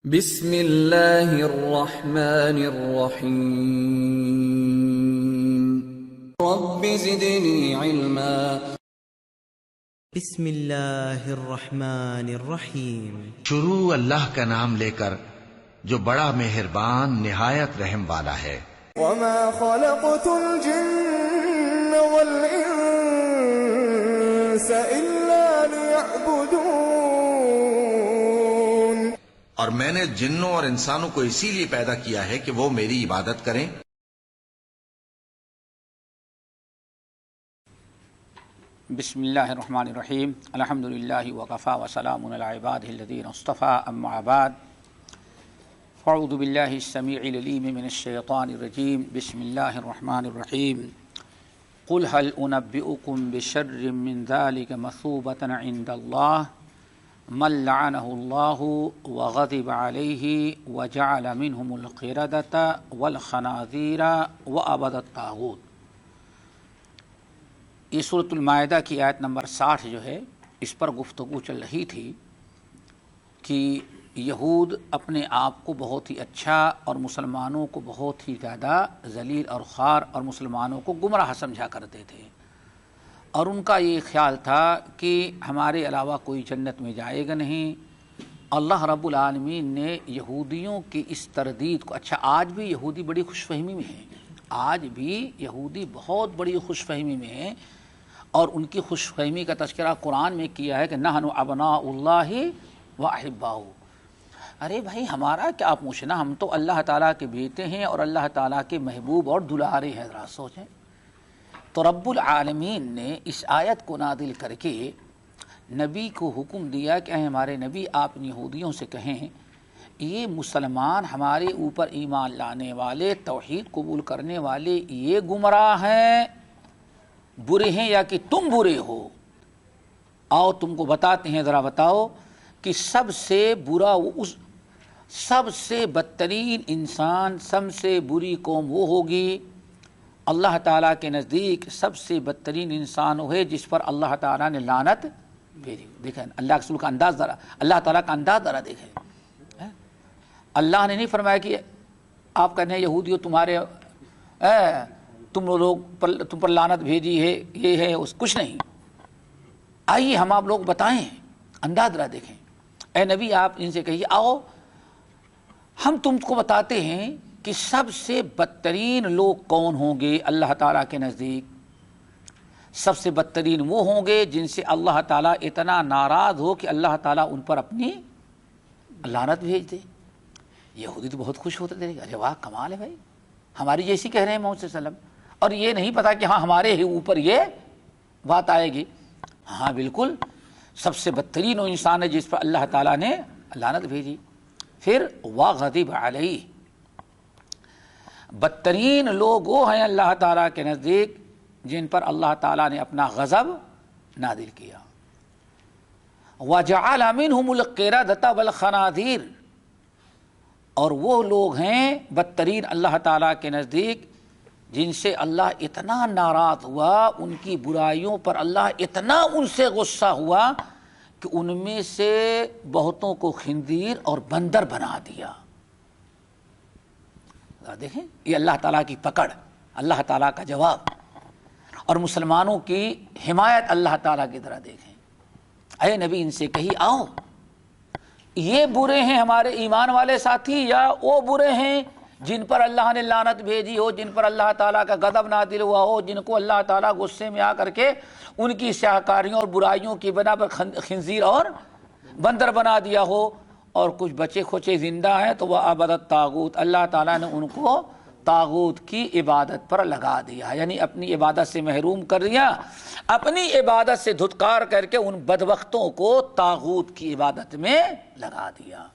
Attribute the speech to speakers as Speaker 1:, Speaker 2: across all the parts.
Speaker 1: بسم اللہ الرحمن الرحیم رب زدنی علما
Speaker 2: بسم اللہ الرحمن الرحیم
Speaker 3: شروع اللہ کا نام لے کر جو بڑا مہربان نہایت رحم والا ہے۔
Speaker 4: وما خلقت الجن والانس الا ليعبدون،
Speaker 3: اور میں نے جنوں اور انسانوں کو اسی لیے پیدا کیا ہے کہ وہ میری عبادت کریں۔
Speaker 5: بسم اللہ الرحمن الرحیم الحمد للہ وکفی وسلام علی عبادہ الذین اصطفی اما بعد فاعوذ باللہ السمیع العلیم من الشیطان الرجیم بسم اللہ الرحمن الرحیم قل هل انبئکم بشر من ذلک مثوبۃ عند اللہ من لعنہ اللہ وغضب علیہ وجعل منہم القردۃ والخنازیر وعبد الطاغوت۔ یہ سورۃ المائدہ کی آیت نمبر 60 جو ہے اس پر گفتگو چل رہی تھی کہ یہود اپنے آپ کو بہت ہی اچھا اور مسلمانوں کو بہت ہی زیادہ ذلیل اور خوار اور مسلمانوں کو گمراہ سمجھا کرتے تھے، اور ان کا یہ خیال تھا کہ ہمارے علاوہ کوئی جنت میں جائے گا نہیں۔ اللہ رب العالمین نے یہودیوں کی اس تردید کو، اچھا آج بھی یہودی بڑی خوش فہمی میں ہیں، آج بھی یہودی بہت بڑی خوش فہمی میں ہیں، اور ان کی خوش فہمی کا تذکرہ قرآن میں کیا ہے کہ نحن ابناء اللہ و احباؤہ۔ ارے بھائی ہمارا کیا پوچھنا، ہم تو اللہ تعالیٰ کے بیٹے ہیں اور اللہ تعالیٰ کے محبوب اور دلارے ہیں، ذرا سوچیں۔ تو رب العالمین نے اس آیت کو نازل کر کے نبی کو حکم دیا کہ اے ہمارے نبی آپ یہودیوں سے کہیں یہ مسلمان ہمارے اوپر ایمان لانے والے، توحید قبول کرنے والے، یہ گمراہ ہیں، برے ہیں یا کہ تم برے ہو؟ آؤ تم کو بتاتے ہیں، ذرا بتاؤ کہ سب سے برا سب سے بدترین انسان، سب سے بری قوم وہ ہوگی اللہ تعالیٰ کے نزدیک سب سے بدترین انسان وہ ہے جس پر اللہ تعالیٰ نے لعنت بھیجی۔ دیکھیں اللہ کے رسول کا انداز ذرا، اللہ تعالیٰ کا انداز ذرا دیکھیں۔ اللہ نے نہیں فرمایا کہ آپ کہنے یہودیوں تمہارے تم پر لعنت بھیجی ہے، یہ ہے اس، کچھ نہیں۔ آئیے ہم آپ لوگ بتائیں، انداز ذرا دیکھیں۔ اے نبی آپ ان سے کہیے آؤ ہم تم کو بتاتے ہیں کہ سب سے بدترین لوگ کون ہوں گے اللہ تعالیٰ کے نزدیک۔ سب سے بدترین وہ ہوں گے جن سے اللہ تعالیٰ اتنا ناراض ہو کہ اللہ تعالیٰ ان پر اپنی لعنت بھیج دے۔ یہودی تو بہت خوش ہوتے تھے، ارے واہ کمال ہے بھائی، ہماری جیسی کہہ رہے ہیں محمد صلی اللہ علیہ وسلم، اور یہ نہیں پتا کہ ہاں ہمارے ہی اوپر یہ بات آئے گی۔ ہاں بالکل سب سے بدترین وہ انسان ہے جس پر اللہ تعالیٰ نے لعنت بھیجی۔ پھر وغضب علیہ، بدترین لوگ وہ ہیں اللہ تعالیٰ کے نزدیک جن پر اللہ تعالیٰ نے اپنا غضب نازل کیا۔ وجعل منہم القردۃ والخنازیر، اور وہ لوگ ہیں بدترین اللہ تعالیٰ کے نزدیک جن سے اللہ اتنا ناراض ہوا، ان کی برائیوں پر اللہ اتنا ان سے غصہ ہوا کہ ان میں سے بہتوں کو خنزیر اور بندر بنا دیا۔ دیکھیں یہ اللہ تعالیٰ کی پکڑ، اللہ تعالیٰ کا جواب، اور مسلمانوں کی حمایت اللہ تعالیٰ کی طرح دیکھیں۔ اے نبی ان سے کہی آؤ یہ برے ہیں ہمارے ایمان والے ساتھی یا وہ برے ہیں جن پر اللہ نے لعنت بھیجی ہو، جن پر اللہ تعالیٰ کا غضب نازل ہوا ہو، جن کو اللہ تعالیٰ غصے میں آ کر کے ان کی سیاکاریوں اور برائیوں کی بنا پر خنزیر اور بندر بنا دیا ہو، اور کچھ بچے کھوچے زندہ ہیں تو وہ عبد الطاغوت، اللہ تعالیٰ نے ان کو طاغوت کی عبادت پر لگا دیا، یعنی اپنی عبادت سے محروم کر دیا، اپنی عبادت سے دھتکار کر کے ان بدبختوں کو طاغوت کی عبادت میں لگا دیا۔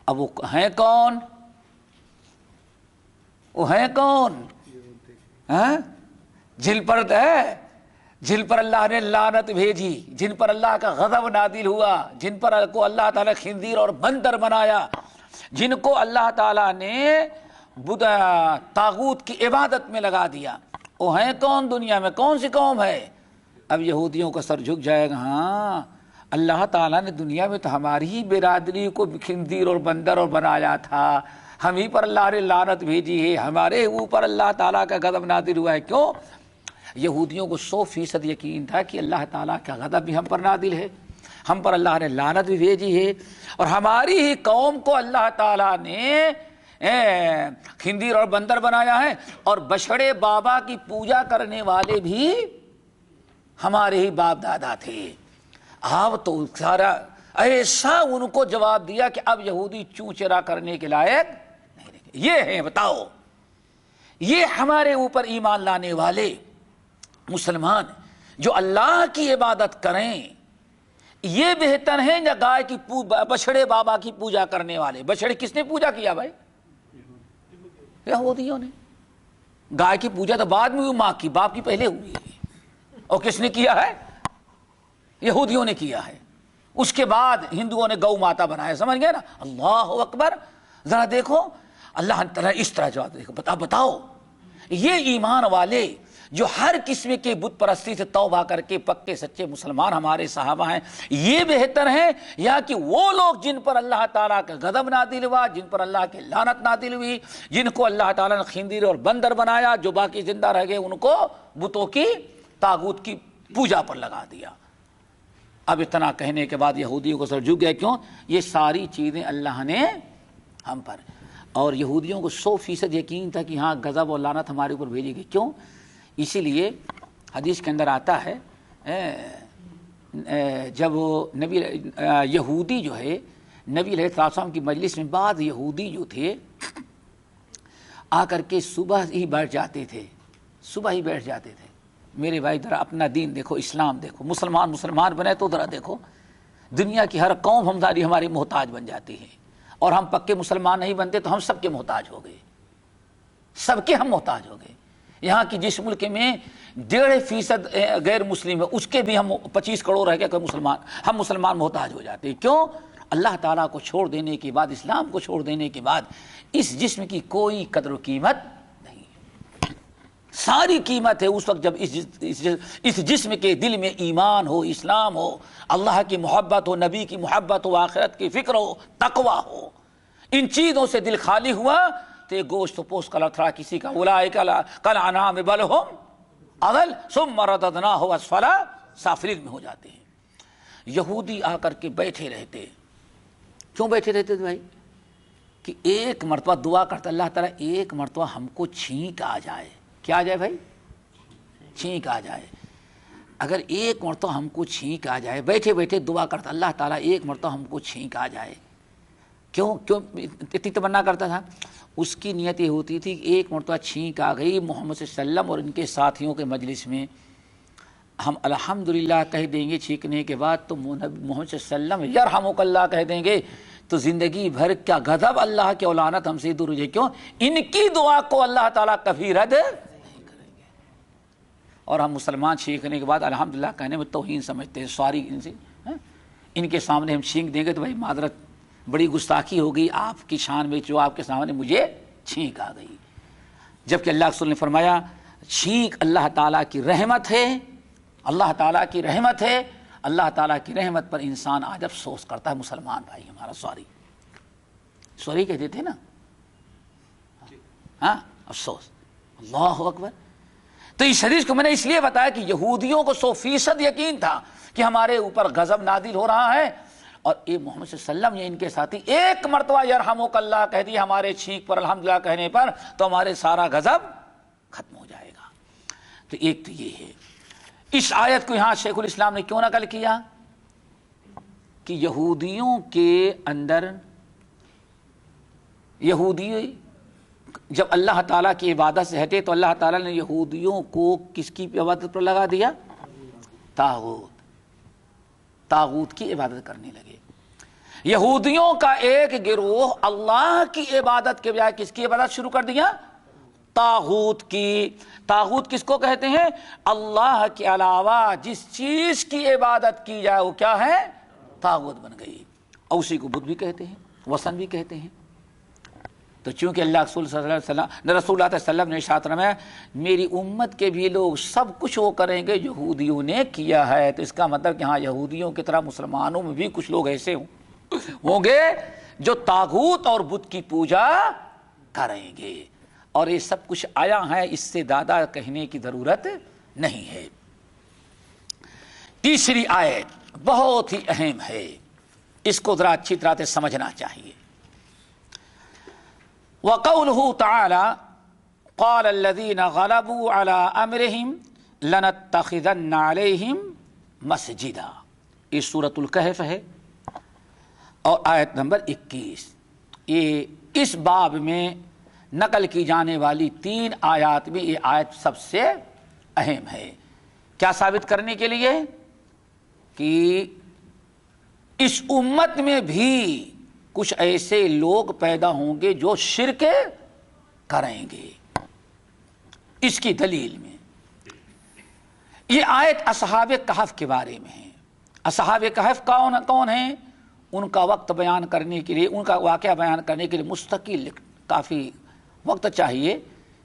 Speaker 5: اب وہ ہیں کون؟ وہ ہیں کون؟ جن پر اللہ نے لعنت بھیجی، جن پر اللہ کا غضب نازل ہوا، جن پر کو اللہ تعالیٰ خنزیر اور بندر بنایا، جن کو اللہ تعالیٰ نے طاغوت کی عبادت میں لگا دیا، وہ ہیں کون؟ دنیا میں کون سی قوم ہے؟ اب یہودیوں کا سر جھک جائے گا، ہاں اللہ تعالیٰ نے دنیا میں تو ہماری ہی برادری کو خنزیر اور بندر اور بنایا تھا، ہم ہی پر اللہ نے لعنت بھیجی ہے، ہمارے اوپر اللہ تعالیٰ کا غضب نازل ہوا ہے۔ کیوں؟ یہودیوں کو 100% یقین تھا کہ اللہ تعالیٰ کا غضب بھی ہم پر نازل ہے، ہم پر اللہ نے لعنت بھی بھیجی ہے، اور ہماری ہی قوم کو اللہ تعالیٰ نے خنزیر اور بندر بنایا ہے، اور بچڑے بابا کی پوجا کرنے والے بھی ہمارے ہی باپ دادا تھے۔ اب تو سارا ایسا ان کو جواب دیا کہ اب یہودی چونچرا کرنے کے لائق نہیں رہے۔ یہ ہے، بتاؤ، یہ ہمارے اوپر ایمان لانے والے مسلمان جو اللہ کی عبادت کریں، یہ بہتر ہیں یا گائے کی بچڑے بابا کی پوجا کرنے والے؟ بچڑے کس نے پوجا کیا بھائی؟ یہودیوں نے۔ گائے کی پوجا تو بعد میں ہوئی، ماں کی، باپ کی پہلے ہوئی ہے۔ اور کس نے کیا ہے؟ یہودیوں نے کیا ہے۔ اس کے بعد ہندوؤں نے گو ماتا بنایا، سمجھ گئے نا؟ اللہ اکبر۔ ذرا دیکھو اللہ تعالیٰ اس طرح جواب دیکھو، بتاؤ یہ ایمان والے جو ہر قسم کے بت پرستی سے توبہ کر کے پکے سچے مسلمان ہمارے صحابہ ہیں، یہ بہتر ہیں یا کہ وہ لوگ جن پر اللہ تعالیٰ کا غضب نازل ہوا، جن پر اللہ کی لعنت نازل ہوئی، جن کو اللہ تعالیٰ نے خنزیر اور بندر بنایا، جو باقی زندہ رہ گئے ان کو بتوں کی، طاغوت کی پوجا پر لگا دیا۔ اب اتنا کہنے کے بعد یہودیوں کو سر جھک گیا، کیوں؟ یہ ساری چیزیں اللہ نے ہم پر، اور یہودیوں کو 100% یقین تھا کہ ہاں غضب اور لعنت ہمارے اوپر بھیجی گئی۔ کیوں؟ اسی لیے حدیث کے اندر آتا ہے جب نبی یہودی جو ہے نبی علیہ السلام کی مجلس میں، بعض یہودی جو تھے آ کر کے صبح ہی بیٹھ جاتے تھے، صبح ہی بیٹھ جاتے تھے۔ میرے بھائی ذرا اپنا دین دیکھو، اسلام دیکھو، مسلمان بنے تو ذرا دیکھو، دنیا کی ہر قوم ہماری محتاج بن جاتی ہے، اور ہم پکے مسلمان نہیں بنتے تو ہم سب کے محتاج ہو گئے، سب کے ہم محتاج ہو گئے۔ یہاں کی جس ملک میں 1.5% غیر مسلم ہے، اس کے بھی ہم 25 کروڑ رہ گئے کہ ہم مسلمان محتاج ہو جاتے ہیں۔ کیوں؟ اللہ تعالیٰ کو چھوڑ دینے کے بعد، اسلام کو چھوڑ دینے کے بعد اس جسم کی کوئی قدر و قیمت نہیں، ساری قیمت ہے اس وقت جب اس جسم کے دل میں ایمان ہو، اسلام ہو، اللہ کی محبت ہو، نبی کی محبت ہو، آخرت کی فکر ہو، تقوی ہو۔ ان چیزوں سے دل خالی ہوا تو یہ گوشت و پوست کا لتھڑا کسی کا، اولئک کالانعام بل ھم اضل ثم رددناہ اسفل سافلین میں ہو جاتے ہیں۔ یہودی آ کر کے بیٹھے رہتے، کیوں بیٹھے رہتے تھے بھائی؟ کہ ایک مرتبہ دعا کرتا اللہ تعالیٰ ایک مرتبہ ہم کو چھینک آ جائے۔ کیا آ جائے بھائی؟ چھینک آ جائے۔ اگر ایک مرتبہ ہم کو چھینک آ جائے، بیٹھے بیٹھے دعا کرتا اللہ تعالیٰ ایک مرتبہ ہم کو چھینک آ جائے۔ کیوں اتنی تمنا کرتا تھا؟ اس کی نیت یہ ہوتی تھی کہ ایک مرتبہ چھینک آ گئی محمد صلی اللہ علیہ وسلم اور ان کے ساتھیوں کے مجلس میں، ہم الحمدللہ کہہ دیں گے چھینکنے کے بعد، تو محمد صلی اللہ علیہ وسلم یرحمک اللہ کہہ دیں گے، تو زندگی بھر کا غضب اللہ کی لعنت ہم سے دور ہو جائے۔ کیوں؟ ان کی دعا کو اللہ تعالیٰ کبھی رد نہیں کریں گے۔ اور ہم مسلمان چھینکنے کے بعد الحمدللہ کہنے میں توہین سمجھتے ہیں، سوری ان سے، ان کے سامنے ہم چھینک دیں گے تو بھائی معذرت، بڑی گستاخی ہو گئی آپ کی شان میں، جو آپ کے سامنے مجھے چھینک آ گئی۔ جبکہ اللہ کے رسول نے فرمایا چھینک اللہ تعالیٰ کی رحمت ہے، اللہ تعالیٰ کی رحمت ہے، اللہ تعالیٰ کی رحمت پر انسان آج افسوس کرتا ہے۔ مسلمان بھائی ہمارا سوری کہتے تھے نا، ہاں افسوس، اللہ اکبر۔ تو اس حدیث کو میں نے اس لیے بتایا کہ یہودیوں کو 100% یقین تھا کہ ہمارے اوپر غضب نازل ہو رہا ہے، اور اے محمد صلی اللہ علیہ وسلم یا ان کے ساتھی ایک مرتبہ یرحمک اللہ کہہ دی ہمارے چھینک پر الحمدللہ کہنے پر، تو ہمارے سارا غضب ختم ہو جائے گا۔ تو ایک تو یہ ہے۔ اس آیت کو یہاں شیخ الاسلام نے کیوں نقل کیا کہ یہودیوں کے اندر، یہودی جب اللہ تعالیٰ کی عبادت سے ہٹے تو اللہ تعالیٰ نے یہودیوں کو کس کی عبادت پر لگا دیا؟ طاغوت کی عبادت کرنے لگے۔ یہودیوں کا ایک گروہ اللہ کی عبادت کے بجائے کس کی عبادت شروع کر دیا؟ طاغوت کی۔ طاغوت کس کو کہتے ہیں؟ اللہ کے علاوہ جس چیز کی عبادت کی جائے وہ کیا ہے؟ طاغوت بن گئی۔ اور اسی کو بدھ بھی کہتے ہیں، وثن بھی کہتے ہیں۔ تو چونکہ اللہ رسول صلی اللہ علیہ وسلم نے ارشاد فرمایا میری امت کے بھی لوگ سب کچھ وہ کریں گے یہودیوں نے کیا ہے، تو اس کا مطلب کہ ہاں یہودیوں کی طرح مسلمانوں میں بھی کچھ لوگ ایسے ہوں گے جو طاغوت اور بت کی پوجا کریں گے، اور یہ سب کچھ آیا ہے، اس سے زیادہ کہنے کی ضرورت نہیں ہے۔ تیسری آیت بہت ہی اہم ہے، اس کو ذرا اچھی طرح سے سمجھنا چاہیے۔ وَقَوْلُهُ تَعَالَى قَالَ الَّذِينَ غَلَبُوا عَلَىٰ أَمْرِهِمْ لَنَتَّخِذَنَّ عَلَيْهِمْ مَسْجِدًا، یہ سورۃ الکہف ہے اور آیت نمبر 21۔ یہ اس باب میں نقل کی جانے والی 3 آیات میں یہ آیت سب سے اہم ہے۔ کیا ثابت کرنے کے لیے کہ اس امت میں بھی کچھ ایسے لوگ پیدا ہوں گے جو شرک کریں گے۔ اس کی دلیل میں یہ آیت اصحاب کہف کے بارے میں ہے۔ اصحاب کہف کون ہیں؟ ان کا وقت بیان کرنے کے لیے، ان کا واقعہ بیان کرنے کے لیے مستقل کافی وقت چاہیے،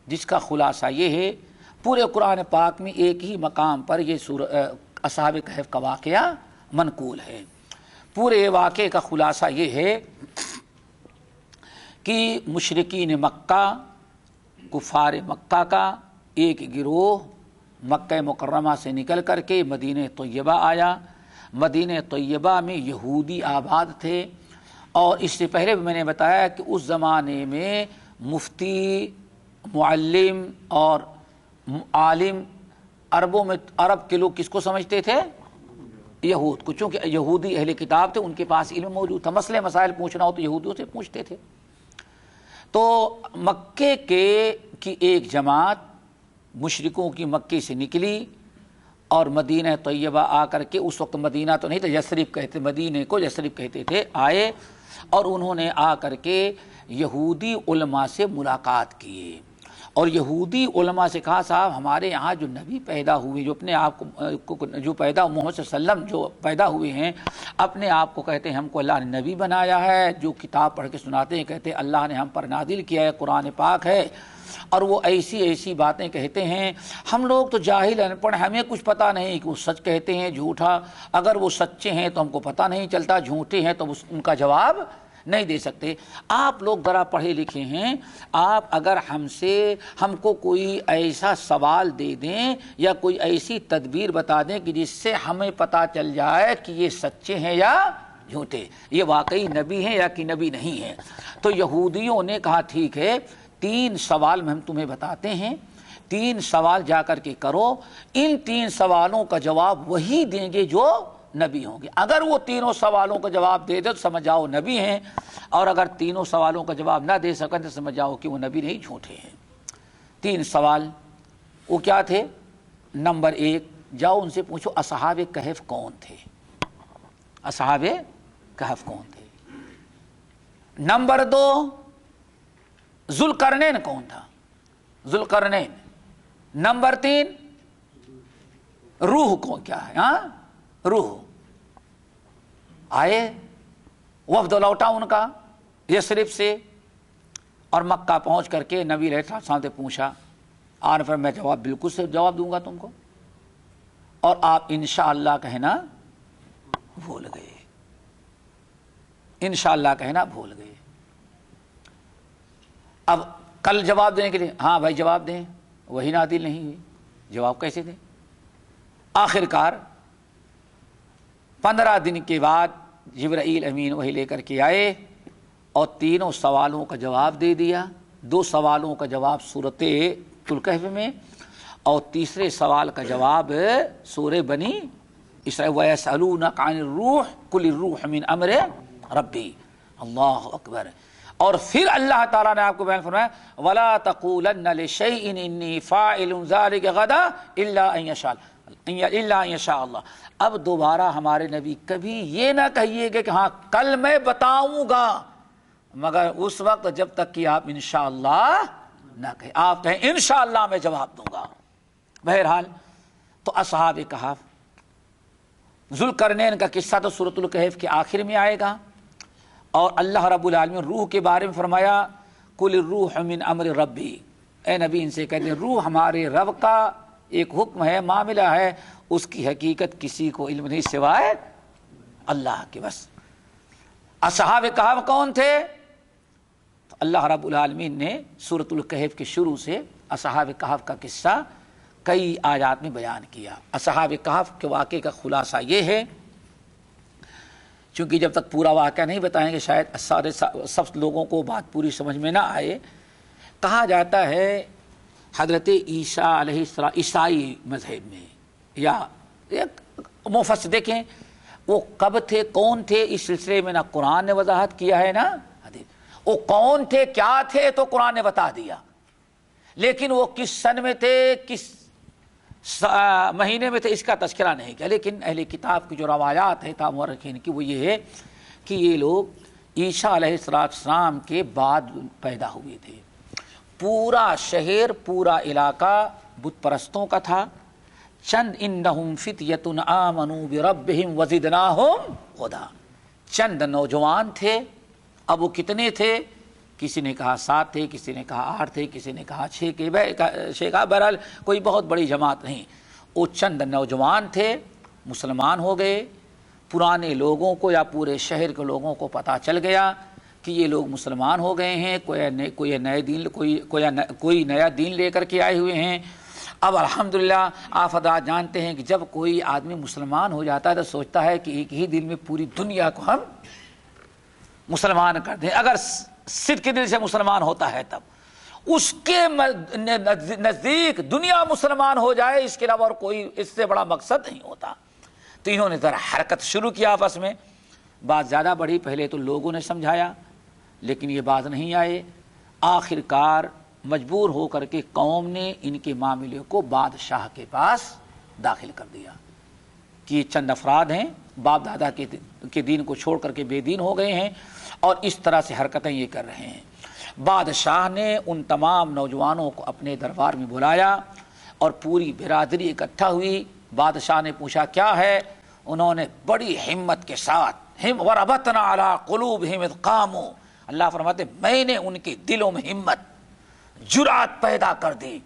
Speaker 5: جس کا خلاصہ یہ ہے پورے قرآن پاک میں ایک ہی مقام پر یہ اصحاب کہف کا واقعہ منقول ہے۔ پورے واقعے کا خلاصہ یہ ہے کہ مشرکین مکہ، کفار مکہ کا ایک گروہ مکہ مکرمہ سے نکل کر کے مدینہ طیبہ آیا۔ مدینہ طیبہ میں یہودی آباد تھے، اور اس سے پہلے بھی میں نے بتایا کہ اس زمانے میں مفتی، معلم اور عالم عربوں میں، عرب کے لوگ کس کو سمجھتے تھے؟ یہود کو، چونکہ یہودی اہل کتاب تھے، ان کے پاس علم موجود تھا، مسئلے مسائل پوچھنا ہو تو یہودیوں سے پوچھتے تھے۔ تو مکے کی ایک جماعت مشرکوں کی مکے سے نکلی اور مدینہ طیبہ آ کر کے، اس وقت مدینہ تو نہیں تھا، یثرب کہتے، مدینہ کو یثرب کہتے تھے، آئے اور انہوں نے آ کر کے یہودی علماء سے ملاقات کیے، اور یہودی علماء سے کہا صاحب ہمارے یہاں جو نبی پیدا ہوئے، جو اپنے آپ کو جو پیدا محمد صلی اللہ علیہ وسلم جو پیدا ہوئے ہیں، اپنے آپ کو کہتے ہیں ہم کو اللہ نے نبی بنایا ہے، جو کتاب پڑھ کے سناتے ہیں کہتے ہیں اللہ نے ہم پر نازل کیا ہے، قرآن پاک ہے، اور وہ ایسی باتیں کہتے ہیں۔ ہم لوگ تو جاہل ان پڑھ، ہمیں کچھ پتہ نہیں کہ وہ سچ کہتے ہیں جھوٹا، اگر وہ سچے ہیں تو ہم کو پتہ نہیں چلتا، جھوٹے ہیں تو ان کا جواب نہیں دے سکتے۔ آپ لوگ ذرا پڑھے لکھے ہیں، آپ اگر ہم کو کوئی ایسا سوال دے دیں یا کوئی ایسی تدبیر بتا دیں کہ جس سے ہمیں پتہ چل جائے کہ یہ سچے ہیں یا جھوٹے، یہ واقعی نبی ہیں یا کہ نبی نہیں ہیں۔ تو یہودیوں نے کہا ٹھیک ہے، 3 سوال ہم تمہیں بتاتے ہیں، 3 سوال جا کر کے کرو، ان 3 سوالوں کا جواب وہی دیں گے جو نبی ہوں گے۔ اگر وہ 3 سوالوں کا جواب دے دے تو سمجھ جاؤ نبی ہیں، اور اگر 3 سوالوں کا جواب نہ دے سکیں تو سمجھ جاؤ کہ وہ نبی نہیں، جھوٹے ہیں۔ 3 سوال وہ کیا تھے؟ نمبر 1، جاؤ ان سے پوچھو اصحاب کہف کون تھے، اصحاب کہف کون تھے۔ نمبر 2، ذوالقرنین کون تھا، ذوالقرنین۔ نمبر 3، روح کون کیا ہے، ہاں روح۔ آئے وفد لوٹا ان کا یثرب سے، اور مکہ پہنچ کر کے نبی علیہ السلام سے پوچھا، آن پر میں بالکل سے جواب دوں گا تم کو، اور آپ انشاءاللہ کہنا بھول گئے، انشاءاللہ کہنا بھول گئے۔ اب کل جواب دینے کے لیے ہاں بھائی جواب دیں، وہی نازل نہیں ہوئی، جواب کیسے دیں؟ آخر کار 15 دن کے بعد جبرائیل امین وہی لے کر کے آئے اور 3 سوالوں کا جواب دے دیا۔ 2 سوالوں کا جواب سورۃ الکہف میں، اور تیسرے سوال کا جواب سورہ بنی اسرائیل، وَيَسْأَلُونَكَ عَنِ الرُّوحِ قُلِ الرُّوحُ مِنْ أَمْرِ رَبِّي۔ اللہ اکبر۔ اور پھر اللہ تعالیٰ نے آپ کو بیان فرمایا، وَلَا تَقُولَنَّ لِشَيْءٍ إِنِّي فَاعِلٌ ذَلِكَ غَدًا إِلَّا أَن يَشَاءَ اللَّهُ۔ اب دوبارہ ہمارے نبی کبھی یہ نہ کہیے گا کہ ہاں کل میں بتاؤں گا، مگر اس وقت جب تک کہ آپ انشاءاللہ نہ کہیں، آپ کہیں انشاءاللہ میں جواب دوں گا۔ بہرحال تو اصحاب کہف، ذوالقرنین کا قصہ تو سورۃ الکہف کے آخر میں آئے گا، اور اللہ رب العالمین روح کے بارے میں فرمایا، قل الروح من امر ربی، اے نبی ان سے کہتے ہیں روح ہمارے رب کا ایک حکم ہے، معاملہ ہے، اس کی حقیقت کسی کو علم نہیں سوائے اللہ کے بس۔ اصحاب کہف کون تھے؟ تو اللہ رب العالمین نے سورۃ الکہف کے شروع سے اصحاب کہف کا قصہ کئی آیات میں بیان کیا۔ اصحاب کہف کے واقعے کا خلاصہ یہ ہے، چونکہ جب تک پورا واقعہ نہیں بتائیں گے شاید سب لوگوں کو بات پوری سمجھ میں نہ آئے۔ کہا جاتا ہے حضرت عیسیٰ علیہ السلام عیسائی مذہب میں، یا مفسر دیکھیں وہ کب تھے، کون تھے، اس سلسلے میں نہ قرآن نے وضاحت کیا ہے نہ حدیث۔ وہ کون تھے، کیا تھے تو قرآن نے بتا دیا، لیکن وہ کس سن میں تھے، کس مہینے میں تھے، اس کا تذکرہ نہیں کیا۔ لیکن اہل کتاب کی جو روایات ہے مورخین کی وہ یہ ہے کہ یہ لوگ عیسیٰ علیہ السلام کے بعد پیدا ہوئے تھے۔ پورا شہر، پورا علاقہ بت پرستوں کا تھا۔ چند انہم فتیۃ آمنوا بربہم وزدناہم ہدی، چند نوجوان تھے۔ اب وہ کتنے تھے؟ کسی نے کہا 7 تھے، کسی نے کہا 8 تھے، کسی نے کہا 6 کے بہرحال کوئی بہت بڑی جماعت نہیں۔ وہ چند نوجوان تھے، مسلمان ہو گئے۔ پرانے لوگوں کو یا پورے شہر کے لوگوں کو پتہ چل گیا کہ یہ لوگ مسلمان ہو گئے ہیں، کوئی نیا دین لے کر کے آئے ہوئے ہیں۔ اب الحمدللہ آپ حضرات جانتے ہیں کہ جب کوئی آدمی مسلمان ہو جاتا ہے تو سوچتا ہے کہ ایک ہی دن میں پوری دنیا کو ہم مسلمان کر دیں۔ اگر صدق کے دل سے مسلمان ہوتا ہے تب اس کے نزدیک دنیا مسلمان ہو جائے، اس کے علاوہ اور کوئی اس سے بڑا مقصد نہیں ہوتا۔ تو انہوں نے ذرا حرکت شروع کیا آپس میں، بات زیادہ بڑھی۔ پہلے تو لوگوں نے سمجھایا لیکن یہ بات نہیں آئے۔ آخر کار مجبور ہو کر کے قوم نے ان کے معاملے کو بادشاہ کے پاس داخل کر دیا کہ یہ چند افراد ہیں، باپ دادا کے دین کو چھوڑ کر کے بے دین ہو گئے ہیں اور اس طرح سے حرکتیں یہ کر رہے ہیں۔ بادشاہ نے ان تمام نوجوانوں کو اپنے دربار میں بلایا اور پوری برادری اکٹھا ہوئی۔ بادشاہ نے پوچھا کیا ہے؟ انہوں نے بڑی ہمت کے ساتھ وَرَبَطْنَا عَلَىٰ قُلُوبِهِمْ إِذْ قَامُوا، اللہ فرماتے میں نے ان کے دلوں میں ہمت، جرأت پیدا کر دی۔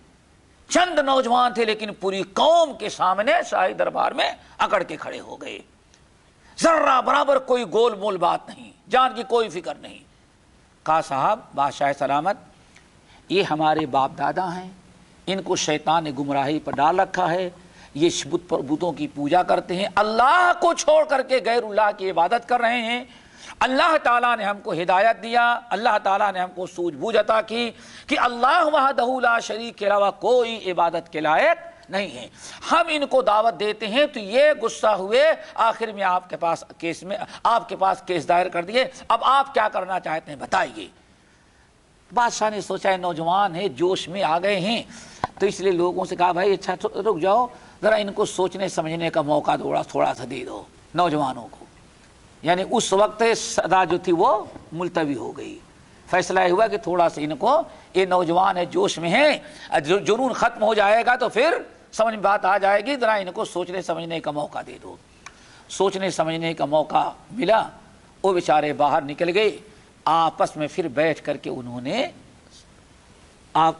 Speaker 5: چند نوجوان تھے لیکن پوری قوم کے سامنے شاہی دربار میں اکڑ کے کھڑے ہو گئے۔ ذرہ برابر کوئی گول مول بات نہیں، جان کی کوئی فکر نہیں۔ کہا صاحب بادشاہ سلامت، یہ ہمارے باپ دادا ہیں، ان کو شیطان نے گمراہی پر ڈال رکھا ہے، یہ بتوں کی پوجا کرتے ہیں، اللہ کو چھوڑ کر کے غیر اللہ کی عبادت کر رہے ہیں۔ اللہ تعالیٰ نے ہم کو ہدایت دیا، اللہ تعالیٰ نے ہم کو سوجھ بوجھ عطا کی کہ اللہ وحدہ لا شریک کے علاوہ کوئی عبادت کے لائق نہیں ہے۔ ہم ان کو دعوت دیتے ہیں تو یہ غصہ ہوئے، آخر میں آپ کے پاس کیس دائر کر دیے۔ اب آپ کیا کرنا چاہتے ہیں بتائیے۔ بادشاہ نے سوچا ہے نوجوان ہے، جوش میں آ گئے ہیں، تو اس لیے لوگوں سے کہا بھائی اچھا رک جاؤ، ذرا ان کو سوچنے سمجھنے کا موقع تھوڑا سا دے دو نوجوانوں کو۔ یعنی اس وقت صدا جو تھی وہ ملتوی ہو گئی۔ فیصلہ ہوا کہ تھوڑا سا ان کو، یہ نوجوان ہے جوش میں ہیں، جنون ختم ہو جائے گا تو پھر سمجھ میں بات آ جائے گی، ذرا ان کو سوچنے سمجھنے کا موقع دے دو۔ سوچنے سمجھنے کا موقع ملا، وہ بیچارے باہر نکل گئے۔ آپس میں پھر بیٹھ کر کے انہوں نے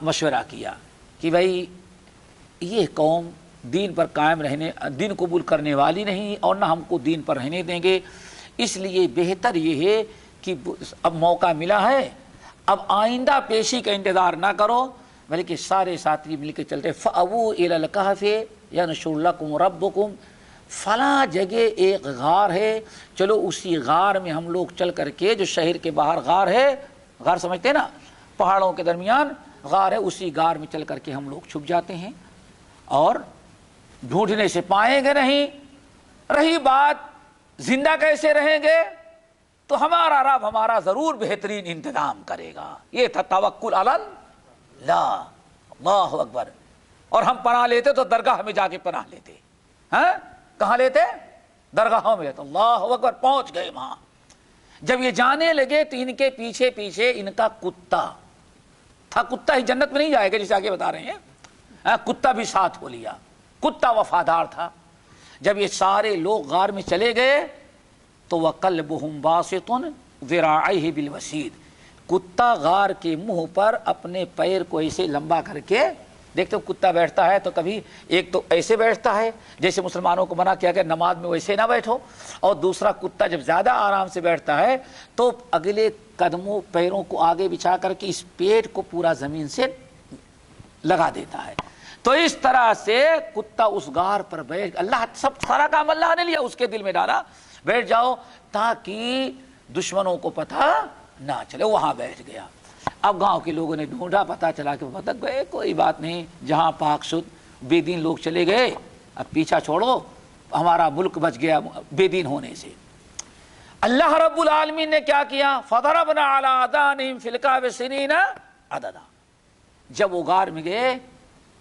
Speaker 5: مشورہ کیا کہ بھائی یہ قوم دین پر قائم رہنے، دین قبول کرنے والی نہیں اور نہ ہم کو دین پر رہنے دیں گے، اس لیے بہتر یہ ہے کہ اب موقع ملا ہے، اب آئندہ پیشی کا انتظار نہ کرو، بلکہ سارے ساتھی مل کے چلتے فَأَوُوا إِلَى الْكَهْفِ يَنشُرْ لَكُمْ رَبُّكُمْ، فلاں جگہ ایک غار ہے، چلو اسی غار میں ہم لوگ چل کر کے، جو شہر کے باہر غار ہے، غار سمجھتے نا، پہاڑوں کے درمیان غار ہے، اسی غار میں چل کر کے ہم لوگ چھپ جاتے ہیں اور ڈھونڈنے سے پائیں گے نہیں۔ رہی بات زندہ کیسے رہیں گے، تو ہمارا رب ہمارا ضرور بہترین انتظام کرے گا۔ یہ تھا توکل علی اللہ، اللہ اکبر۔ اور ہم پناہ لیتے تو درگاہ میں جا کے پناہ لیتے، ہاں کہاں لیتے؟ درگاہوں میں لیتے۔ اللہ اکبر، پہنچ گئے وہاں۔ جب یہ جانے لگے تو ان کے پیچھے پیچھے ان کا کتا تھا۔ کتا ہی جنت میں نہیں جائے گا جسے آگے بتا رہے ہیں، کتا بھی ساتھ ہو لیا، کتا وفادار تھا۔ جب یہ سارے لوگ غار میں چلے گئے تو وَقَلْبُهُمْ بَاسِطٌ ذِرَاعَيْهِ بِالْوَسِيدِ، کتا غار کے منہ پر اپنے پیر کو ایسے لمبا کر کے، دیکھتے ہو کتا بیٹھتا ہے تو کبھی ایک تو ایسے بیٹھتا ہے جیسے مسلمانوں کو منع کیا کہ نماز میں ویسے نہ بیٹھو، اور دوسرا کتا جب زیادہ آرام سے بیٹھتا ہے تو اگلے قدموں پیروں کو آگے بچھا کر کے اس پیٹ کو پورا زمین سے لگا دیتا ہے۔ تو اس طرح سے کتا اس غار پر بیٹھ، اللہ سب سارا کام اللہ نے لیا، اس کے دل میں ڈالا بیٹھ جاؤ تاکہ دشمنوں کو پتہ نہ چلے، وہاں بیٹھ گیا۔ اب گاؤں کے لوگوں نے ڈھونڈا، پتا چلا کہ وہ بھٹک گئے، کوئی بات نہیں، جہاں پاک شد بے دین لوگ چلے گئے، اب پیچھا چھوڑو، ہمارا ملک بچ گیا بے دین ہونے سے۔ اللہ رب العالمین نے کیا کیا؟ فَضَرَبْنَا عَلَىٰ آذَانِهِمْ فِي الْكَهْفِ سِنِينَ عَدَدًا۔ جب وہ غار میں گئے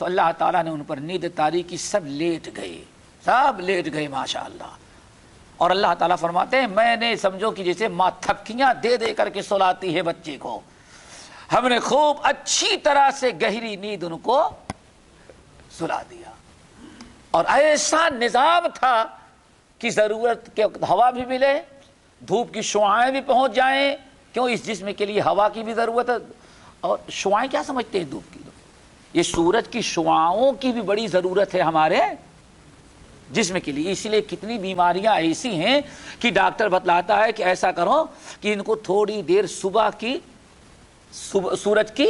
Speaker 5: تو اللہ تعالیٰ نے ان پر نیند طاری کی، سب لیٹ گئے، سب لیٹ گئے ماشاءاللہ۔ اور اللہ تعالیٰ فرماتے ہیں میں نے سمجھو کہ جیسے ماں تھپکیاں دے دے کر کے سلاتی ہے بچے کو، ہم نے خوب اچھی طرح سے گہری نیند ان کو سلا دیا۔ اور ایسا نظام تھا کہ ضرورت کے ہوا بھی ملے، دھوپ کی شعاعیں بھی پہنچ جائیں، کیوں اس جسم کے لیے ہوا کی بھی ضرورت ہے۔ اور شعاعیں کیا سمجھتے ہیں دھوپ کی؟ یہ سورج کی شعاعوں کی بھی بڑی ضرورت ہے ہمارے جسم کے لیے، اسی لیے کتنی بیماریاں ایسی ہیں کہ ڈاکٹر بتلاتا ہے کہ ایسا کرو کہ ان کو تھوڑی دیر صبح کی سورج کی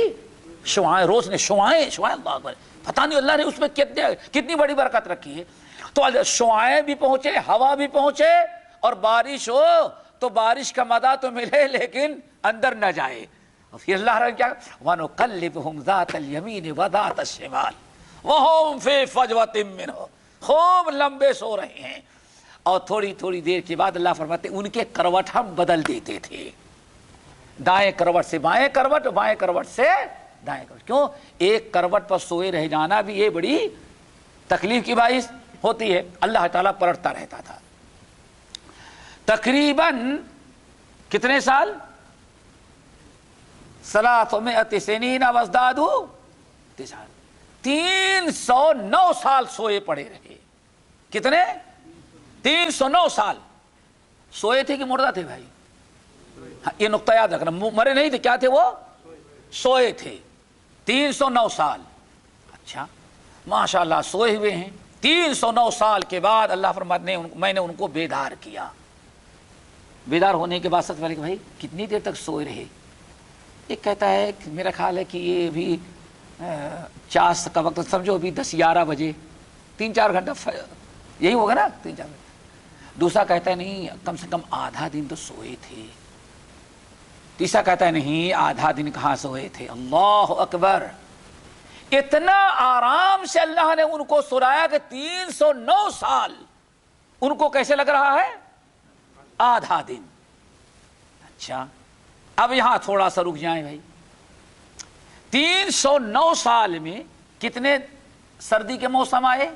Speaker 5: شعاعیں، روز نے شعاعیں اللہ اکبر، پتہ نہیں اللہ نے اس میں کتنی بڑی برکت رکھی ہے۔ تو شعاعیں بھی پہنچے، ہوا بھی پہنچے، اور بارش ہو تو بارش کا مزہ تو ملے لیکن اندر نہ جائے۔ اور پھر اللہ نے کیا؟ وَنُقَلِّبُهُمْ ذَاتَ الْيَمِينِ وَذَاتَ الشِّمَالِ وَهُمْ فِي فَجْوَةٍ مِّنْهُ، خوب لمبے سو رہے ہیں۔ اور تھوڑی تھوڑی دیر کے بعد اللہ فرماتے ان کے کروٹ ہم بدل دیتے تھے، دائیں کروٹ سے بائیں کروٹ، بائیں کروٹ سے دائیں کروٹ۔ کیوں؟ ایک کروٹ پر سوئے رہ جانا بھی یہ بڑی تکلیف کی باعث ہوتی ہے۔ اللہ تعالیٰ پلٹتا رہتا تھا۔ تقریباً کتنے سال؟ 300 سنین وازدادوا 309 سال سوئے پڑے رہے۔ کتنے؟ 309 سال سوئے تھے کہ مردہ تھے بھائی؟ یہ نقطہ یاد رکھنا، مرے نہیں تھے، کیا تھے وہ؟ سوئے تھے 309 سال۔ اچھا ماشاءاللہ سوئے ہوئے ہیں 309 سال کے بعد اللہ فرماتے ہیں میں نے ان کو بیدار کیا۔ بیدار ہونے کے بعد سب والے کہ بھائی کتنی دیر تک سوئے رہے؟ ایک کہتا ہے کہ میرا خیال ہے کہ یہ بھی چاس کا وقت سمجھو ابھی 10-11 بجے، 3-4 گھنٹہ یہی ہوگا نا، 3-4 گھنٹہ۔ دوسرا کہتا ہے نہیں کم سے کم آدھا دن تو سوئے تھے۔ تیسرا کہتا ہے نہیں آدھا دن کہاں سوئے تھے۔ اللہ اکبر، اتنا آرام سے اللہ نے ان کو سلایا کہ 309 سال ان کو کیسے لگ رہا ہے؟ آدھا دن۔ اچھا اب یہاں تھوڑا سا رک جائیں بھائی، 309 سال میں کتنے سردی کے موسم آئے؟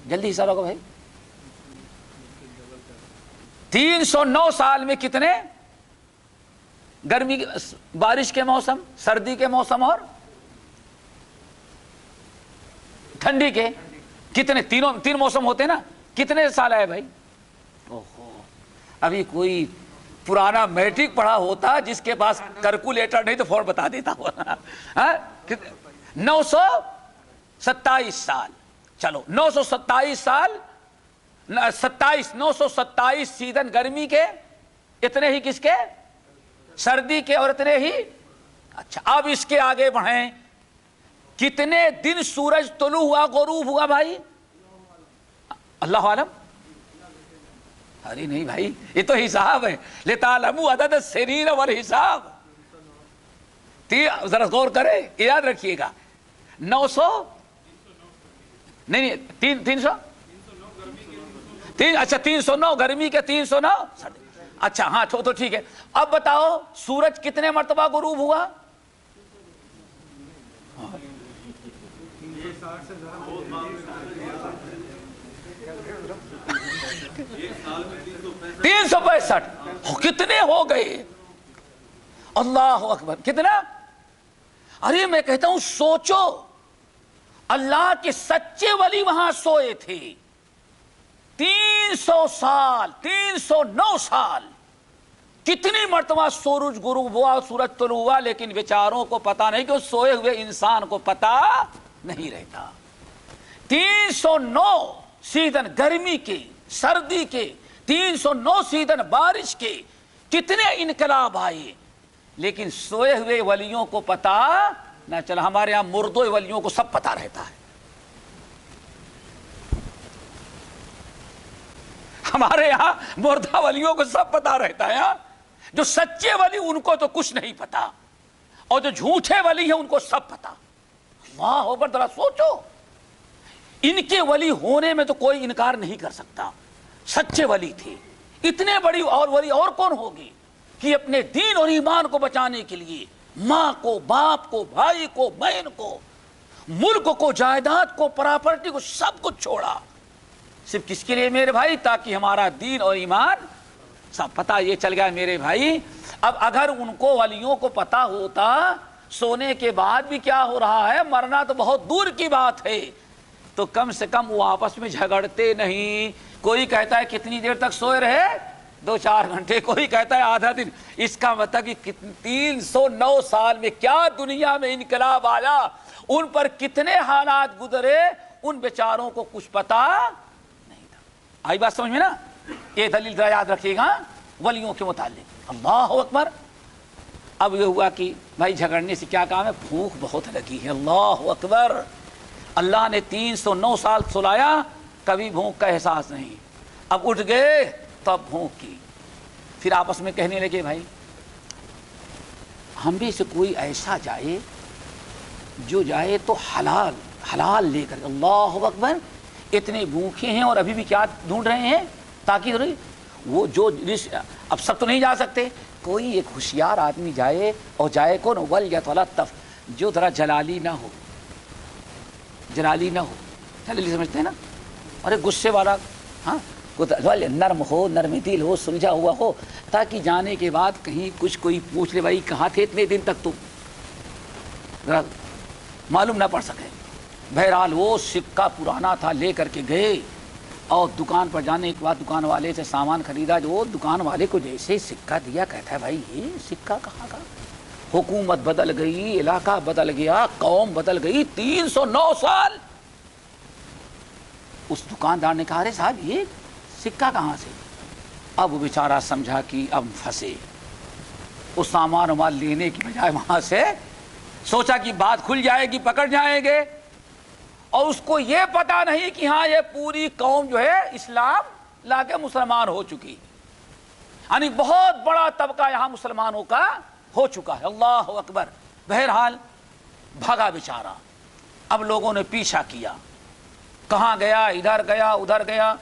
Speaker 5: جلدی حساب رکھو بھائی، 309 سال میں کتنے گرمی بارش کے موسم، سردی کے موسم اور ٹھنڈی کے، کتنے؟ تین موسم ہوتے نا، کتنے سال آئے بھائی؟ اوہو، ابھی کوئی پرانا میٹرک پڑھا ہوتا جس کے پاس کیلکولیٹر نہیں تو فور بتا دیتا ہو۔ 927 سال، چلو 927 سال، 927 سیزن گرمی کے، اتنے ہی کس کے؟ سردی کے، اور اتنے ہی۔ اچھا اب اس کے آگے بڑھیں، کتنے دن سورج طلوع ہوا غروب ہوا بھائی؟ اللہ عالم۔ ارے نہیں بھائی یہ تو حساب ہے، لِتَعْلَمُوا عَدَدَ السِّنِينَ وَالْحِسَابَ۔ ذرا غور کرے، یاد رکھیے گا 900 نہیں 300 اچھا 309 گرمی کے، 309 سردی۔ اچھا ہاں تو ٹھیک ہے۔ اب بتاؤ سورج کتنے مرتبہ غروب ہوا؟ 365۔ کتنے ہو گئے؟ اللہ اکبر، کتنا؟ ارے میں کہتا ہوں سوچو، اللہ کے سچے ولی وہاں سوئے تھے 300 سال، 309 سال، کتنی مرتبہ سورج غروب ہوا، سورج طلوع ہوا، لیکن بیچاروں کو پتا نہیں کہ اس سوئے ہوئے انسان کو پتا نہیں رہتا۔ 309 سیزن گرمی کے، سردی کے، 309 سیزن بارش کے، کتنے انقلاب آئے، لیکن سوئے ہوئے ولیوں کو پتا نہ چلا۔ ہمارے ہاں مردوں ولیوں کو سب پتا رہتا ہے، ہمارے یہاں مردہ ولیوں کو سب پتا رہتا ہے۔ جو سچے ولی ان کو تو کچھ نہیں پتا، اور جو جھوٹے ولی ہیں ان کو سب پتا۔ اللہ اکبر، ذرا سوچو، ان کے ولی ہونے میں تو کوئی انکار نہیں کر سکتا، سچے ولی تھے۔ اتنے بڑی اور ولی اور کون ہوگی کہ اپنے دین اور ایمان کو بچانے کے لیے ماں کو، باپ کو، بھائی کو، بہن کو، ملک کو، جائیداد کو، پراپرٹی کو، سب کچھ چھوڑا، صرف کس کے لیے میرے بھائی؟ تاکہ ہمارا دین اور ایمان سب پتہ یہ چل گیا میرے بھائی۔ اب اگر ان کو ولیوں کو پتا ہوتا سونے کے بعد بھی کیا ہو رہا ہے، مرنا تو بہت دور کی بات ہے، تو کم سے کم وہ آپس میں جھگڑتے نہیں۔ کوئی کہتا ہے کتنی دیر تک سوئے رہے، 2-4 گھنٹے، کوئی کہتا ہے آدھا دن۔ اس کا مطلب کہ 309 سال میں کیا دنیا میں انقلاب آیا، ان پر کتنے حالات گزرے، ان بیچاروں کو کچھ پتا نہیں تھا۔ آئی بات سمجھ میں نا؟ یہ دلیل ذرا یاد رکھیے گا ولیوں کے متعلق۔ اللہ اکبر۔ اب یہ ہوا کہ بھائی جھگڑنے سے کیا کام ہے، بھوک بہت لگی ہے۔ اللہ اکبر۔ اللہ نے 309 سال سلایا، کبھی بھوک کا احساس نہیں۔ اب اٹھ گئے تب بھوک کی، پھر آپس میں کہنے لگے بھائی ہم بھی سے کوئی ایسا جائے جو جائے تو حلال حلال لے کر۔ اللہ اکبر۔ اتنے بھوکے ہیں اور ابھی بھی کیا ڈھونڈ رہے ہیں؟ تاکہ وہ جو اب سب تو نہیں جا سکتے، کوئی ایک ہوشیار آدمی جائے، اور جائے کون؟ ولیتلطف، جو ذرا جلالی نہ ہو، جلالی نہ ہو، جلالی سمجھتے ہیں نا، اور ایک غصے والا، ہاں نرم ہو، نرم دل ہو، سلجھا ہوا ہو، تاکہ جانے کے بعد کہیں کچھ کوئی پوچھ لے بھائی کہاں تھے اتنے دن تک، تو ذرا معلوم نہ پڑ سکے۔ بہرحال وہ سکہ پرانا تھا، لے کر کے گئے، اور دکان پر جانے کے بعد دکان والے سے سامان خریدا۔ جو دکان والے کو جیسے سکہ دیا، کہتا ہے بھائی یہ سکہ کہاں کا؟ حکومت بدل گئی، علاقہ بدل گیا، قوم بدل گئی، 309 سال۔ اس دکاندار نے کہا ارے صاحب یہ سکہ کہاں سے؟ اب وہ بیچارہ سمجھا کہ اب پھنسے، اس سامان ومان لینے کی بجائے وہاں سے سوچا کہ بات کھل جائے گی، پکڑ جائیں گے، اور اس کو یہ پتا نہیں کہ ہاں یہ پوری قوم جو ہے اسلام لا کے مسلمان ہو چکی، یعنی بہت بڑا طبقہ یہاں مسلمانوں کا ہو چکا ہے۔ اللہ اکبر۔ بہرحال بھاگا بیچارہ۔ اب لوگوں نے پیچھا کیا، کہاں گیا، ادھر گیا، ادھر گیا،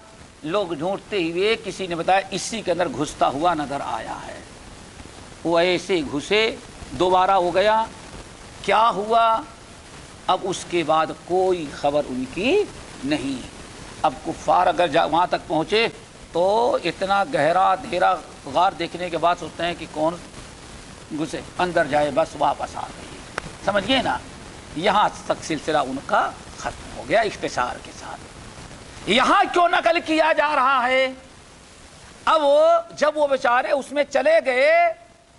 Speaker 5: لوگ ڈھونڈتے ہوئے کسی نے بتایا اسی کے اندر گھستا ہوا نظر آیا ہے۔ وہ ایسے گھسے، دوبارہ ہو گیا، کیا ہوا؟ اب اس کے بعد کوئی خبر ان کی نہیں۔ اب کفار اگر وہاں تک پہنچے تو اتنا گہرا دھیرا غار دیکھنے کے بعد سوچتے ہیں کہ کون گھسے، اندر جائے، بس واپس آ گئی۔ سمجھ گئے نا؟ یہاں تک سلسلہ ان کا ختم ہو گیا اختصار کے ساتھ۔ یہاں کیوں نقل کیا جا رہا ہے؟ اب جب وہ بیچارے اس میں چلے گئے،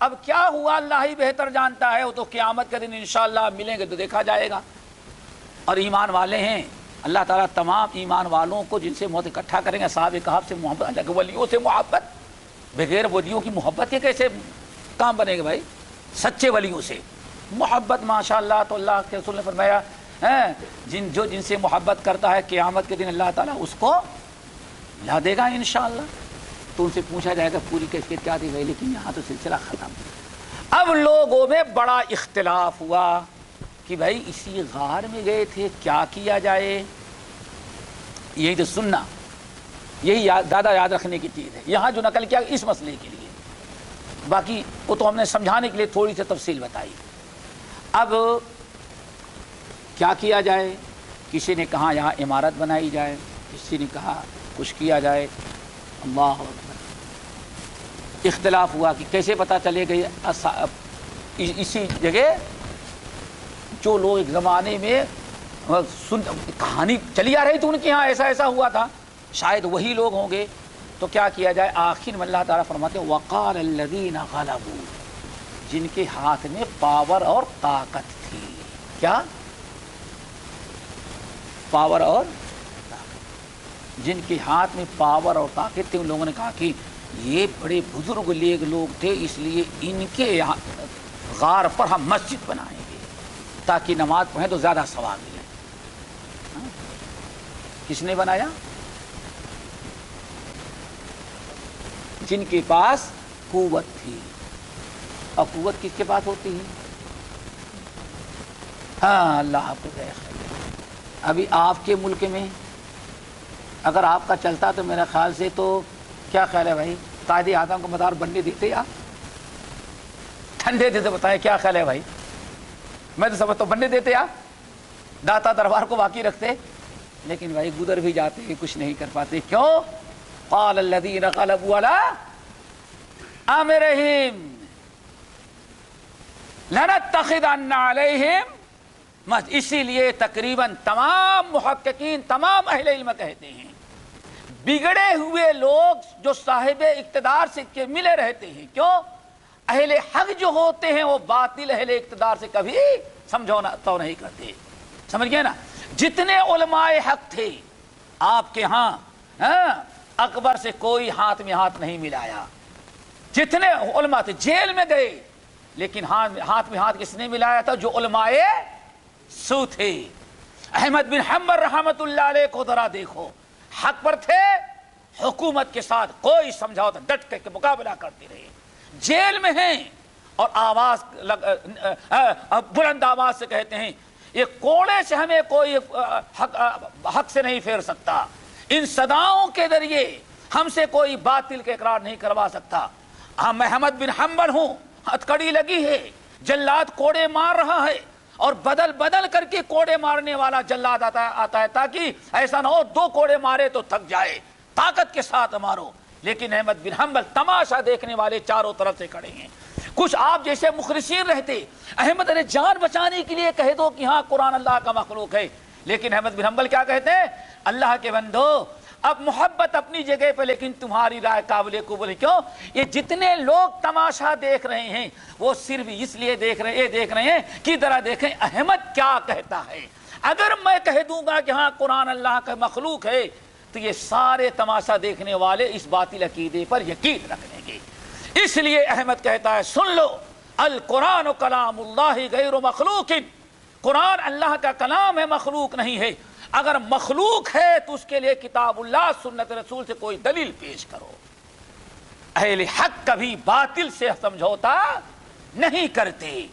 Speaker 5: اب کیا ہوا اللہ ہی بہتر جانتا ہے، وہ تو قیامت کے دن انشاءاللہ ملیں گے تو دیکھا جائے گا۔ اور ایمان والے ہیں، اللہ تعالیٰ تمام ایمان والوں کو جن سے موت اکٹھا کریں گے، صحابہ کہف سے محبت، اللہ کے ولیوں سے محبت، بغیر ولیوں کی محبت یہ کیسے کام بنے گا بھائی؟ سچے ولیوں سے محبت ماشاءاللہ۔ تو اللہ کے رسول نے فرمایا جن سے محبت کرتا ہے قیامت کے دن اللہ تعالیٰ اس کو لا دے گا انشاءاللہ۔ تو ان سے پوچھا جائے گا پوری کیفیت کیا دی گئی، لیکن یہاں تو سلسلہ ختم۔ اب لوگوں میں بڑا اختلاف ہوا کہ بھائی اسی غار میں گئے تھے، کیا کیا جائے؟ یہی تو سننا، یہی زیادہ یاد رکھنے کی چیز ہے۔ یہاں جو نقل کیا اس مسئلے کے لیے، باقی وہ تو ہم نے سمجھانے کے لیے تھوڑی سی تفصیل بتائی۔ اب کیا کیا جائے؟ کسی نے کہا یہاں عمارت بنائی جائے، کسی نے کہا کچھ کیا جائے۔ اللہ اکبر۔ اختلاف ہوا کہ کیسے پتہ چلے گئے اسی جگہ جو لوگ ایک زمانے میں کہانی چلی آ رہی تھی ان کے یہاں ایسا ایسا ہوا تھا، شاید وہی لوگ ہوں گے تو کیا کیا جائے؟ آخر میں اللہ تعالیٰ فرماتے ہیں وقال الذین غلبوا، جن کے ہاتھ میں پاور اور طاقت تھی. کیا پاور اور طاقت؟ جن کے ہاتھ میں پاور اور طاقت تھی، ان لوگوں نے کہا کہ یہ بڑے بزرگ لوگ تھے، اس لیے ان کے غار پر ہم مسجد بنائیں گے تاکہ نماز پڑھیں تو زیادہ ثواب ملے. کس نے بنایا؟ جن کے پاس قوت تھی. اور قوت کس کے پاس ہوتی ہے؟ ہاں اللہ آپ کو دے خیر. ابھی آپ کے ملک میں اگر آپ کا چلتا تو میرا خیال سے تو کیا خیال ہے بھائی؟ قائد اعظم کو مدار بننے دیتے یا ٹھنڈے دیتے؟ بتائیں کیا خیال ہے بھائی؟ میں تو سمجھتا ہوں بننے دیتے یا داتا دربار کو باقی رکھتے. لیکن بھائی گزر بھی جاتے ہیں، کچھ نہیں کر پاتے. کیوں؟ قال الذین غلبوا علی امرہم لنتخذن علیہم مسجد. اسی لیے تقریباً تمام محققین، تمام اہل علم کہتے ہیں بگڑے ہوئے لوگ جو صاحب اقتدار سے کے ملے رہتے ہیں. کیوں؟ اہل حق جو ہوتے ہیں وہ باطل اہل اقتدار سے کبھی سمجھونا تو نہیں کرتے. سمجھ گئے نا؟ جتنے علماء حق تھے آپ کے ہاں اکبر سے کوئی ہاتھ میں ہاتھ نہیں ملایا. جتنے علماء تھے جیل میں گئے، لیکن ہاتھ میں ہاتھ کس نے ملایا تھا؟ جو علماء سو تھے. احمد بن حنبل رحمت اللہ علیہ کو ذرا دیکھو، حق پر تھے، حکومت کے ساتھ کوئی سمجھوتا ڈٹ کے مقابلہ کرتے رہے. جیل میں ہیں اور آواز بلند آواز سے کہتے ہیں یہ کوڑے سے ہمیں کوئی حق سے نہیں پھیر سکتا، ان صداؤں کے ذریعے ہم سے کوئی باطل کے اقرار نہیں کروا سکتا. میں احمد بن حنبل ہوں، ہتھکڑی لگی ہے، جلاد کوڑے مار رہا ہے اور بدل بدل کر کے کوڑے مارنے والا جلاد آتا ہے تاکہ ایسا نہ ہو دو کوڑے مارے تو تھک جائے، طاقت کے ساتھ مارو. لیکن احمد بن حنبل تماشا دیکھنے والے چاروں طرف سے کھڑے ہیں. کچھ آپ جیسے مخلصین رہتے، احمد نے جان بچانے کے لیے کہہ دو کہ ہاں قرآن اللہ کا مخلوق ہے. لیکن احمد بن حنبل کیا کہتے ہیں؟ اللہ کے بندو اب محبت اپنی جگہ پہ، لیکن تمہاری رائے قابل قبول. کیوں؟ یہ جتنے لوگ تماشا دیکھ رہے ہیں وہ صرف اس لیے دیکھ رہے ہیں کہ ذرا دیکھیں احمد کیا کہتا ہے. اگر میں کہہ دوں گا کہ ہاں قرآن اللہ کا مخلوق ہے تو یہ سارے تماشا دیکھنے والے اس باطل عقیدے پر یقین رکھ لیں گے. اس لیے احمد کہتا ہے سن لو، القرآن کلام اللہ غیر مخلوق، قرآن اللہ کا کلام ہے، مخلوق نہیں ہے. اگر مخلوق ہے تو اس کے لیے کتاب اللہ سنت رسول سے کوئی دلیل پیش کرو. اہل حق کبھی باطل سے سمجھوتا نہیں کرتے.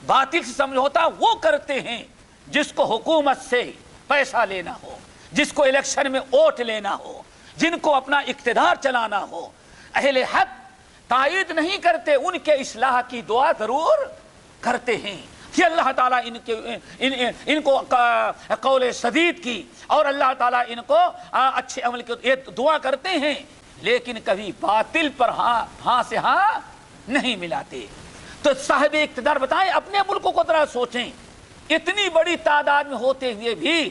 Speaker 5: باطل سے سمجھوتا وہ کرتے ہیں جس کو حکومت سے پیسہ لینا ہو، جس کو الیکشن میں ووٹ لینا ہو، جن کو اپنا اقتدار چلانا ہو. اہل حق تائید نہیں کرتے، ان کے اصلاح کی دعا ضرور کرتے ہیں کہ اللہ تعالیٰ ان کو قول سدید کی اور اللہ تعالیٰ ان کو اچھے عمل کی دعا کرتے ہیں. لیکن کبھی باطل پر ہاں سے ہاں نہیں ملاتے. تو صاحب اقتدار بتائیں، اپنے ملکوں کو ذرا سوچیں، اتنی بڑی تعداد میں ہوتے ہوئے بھی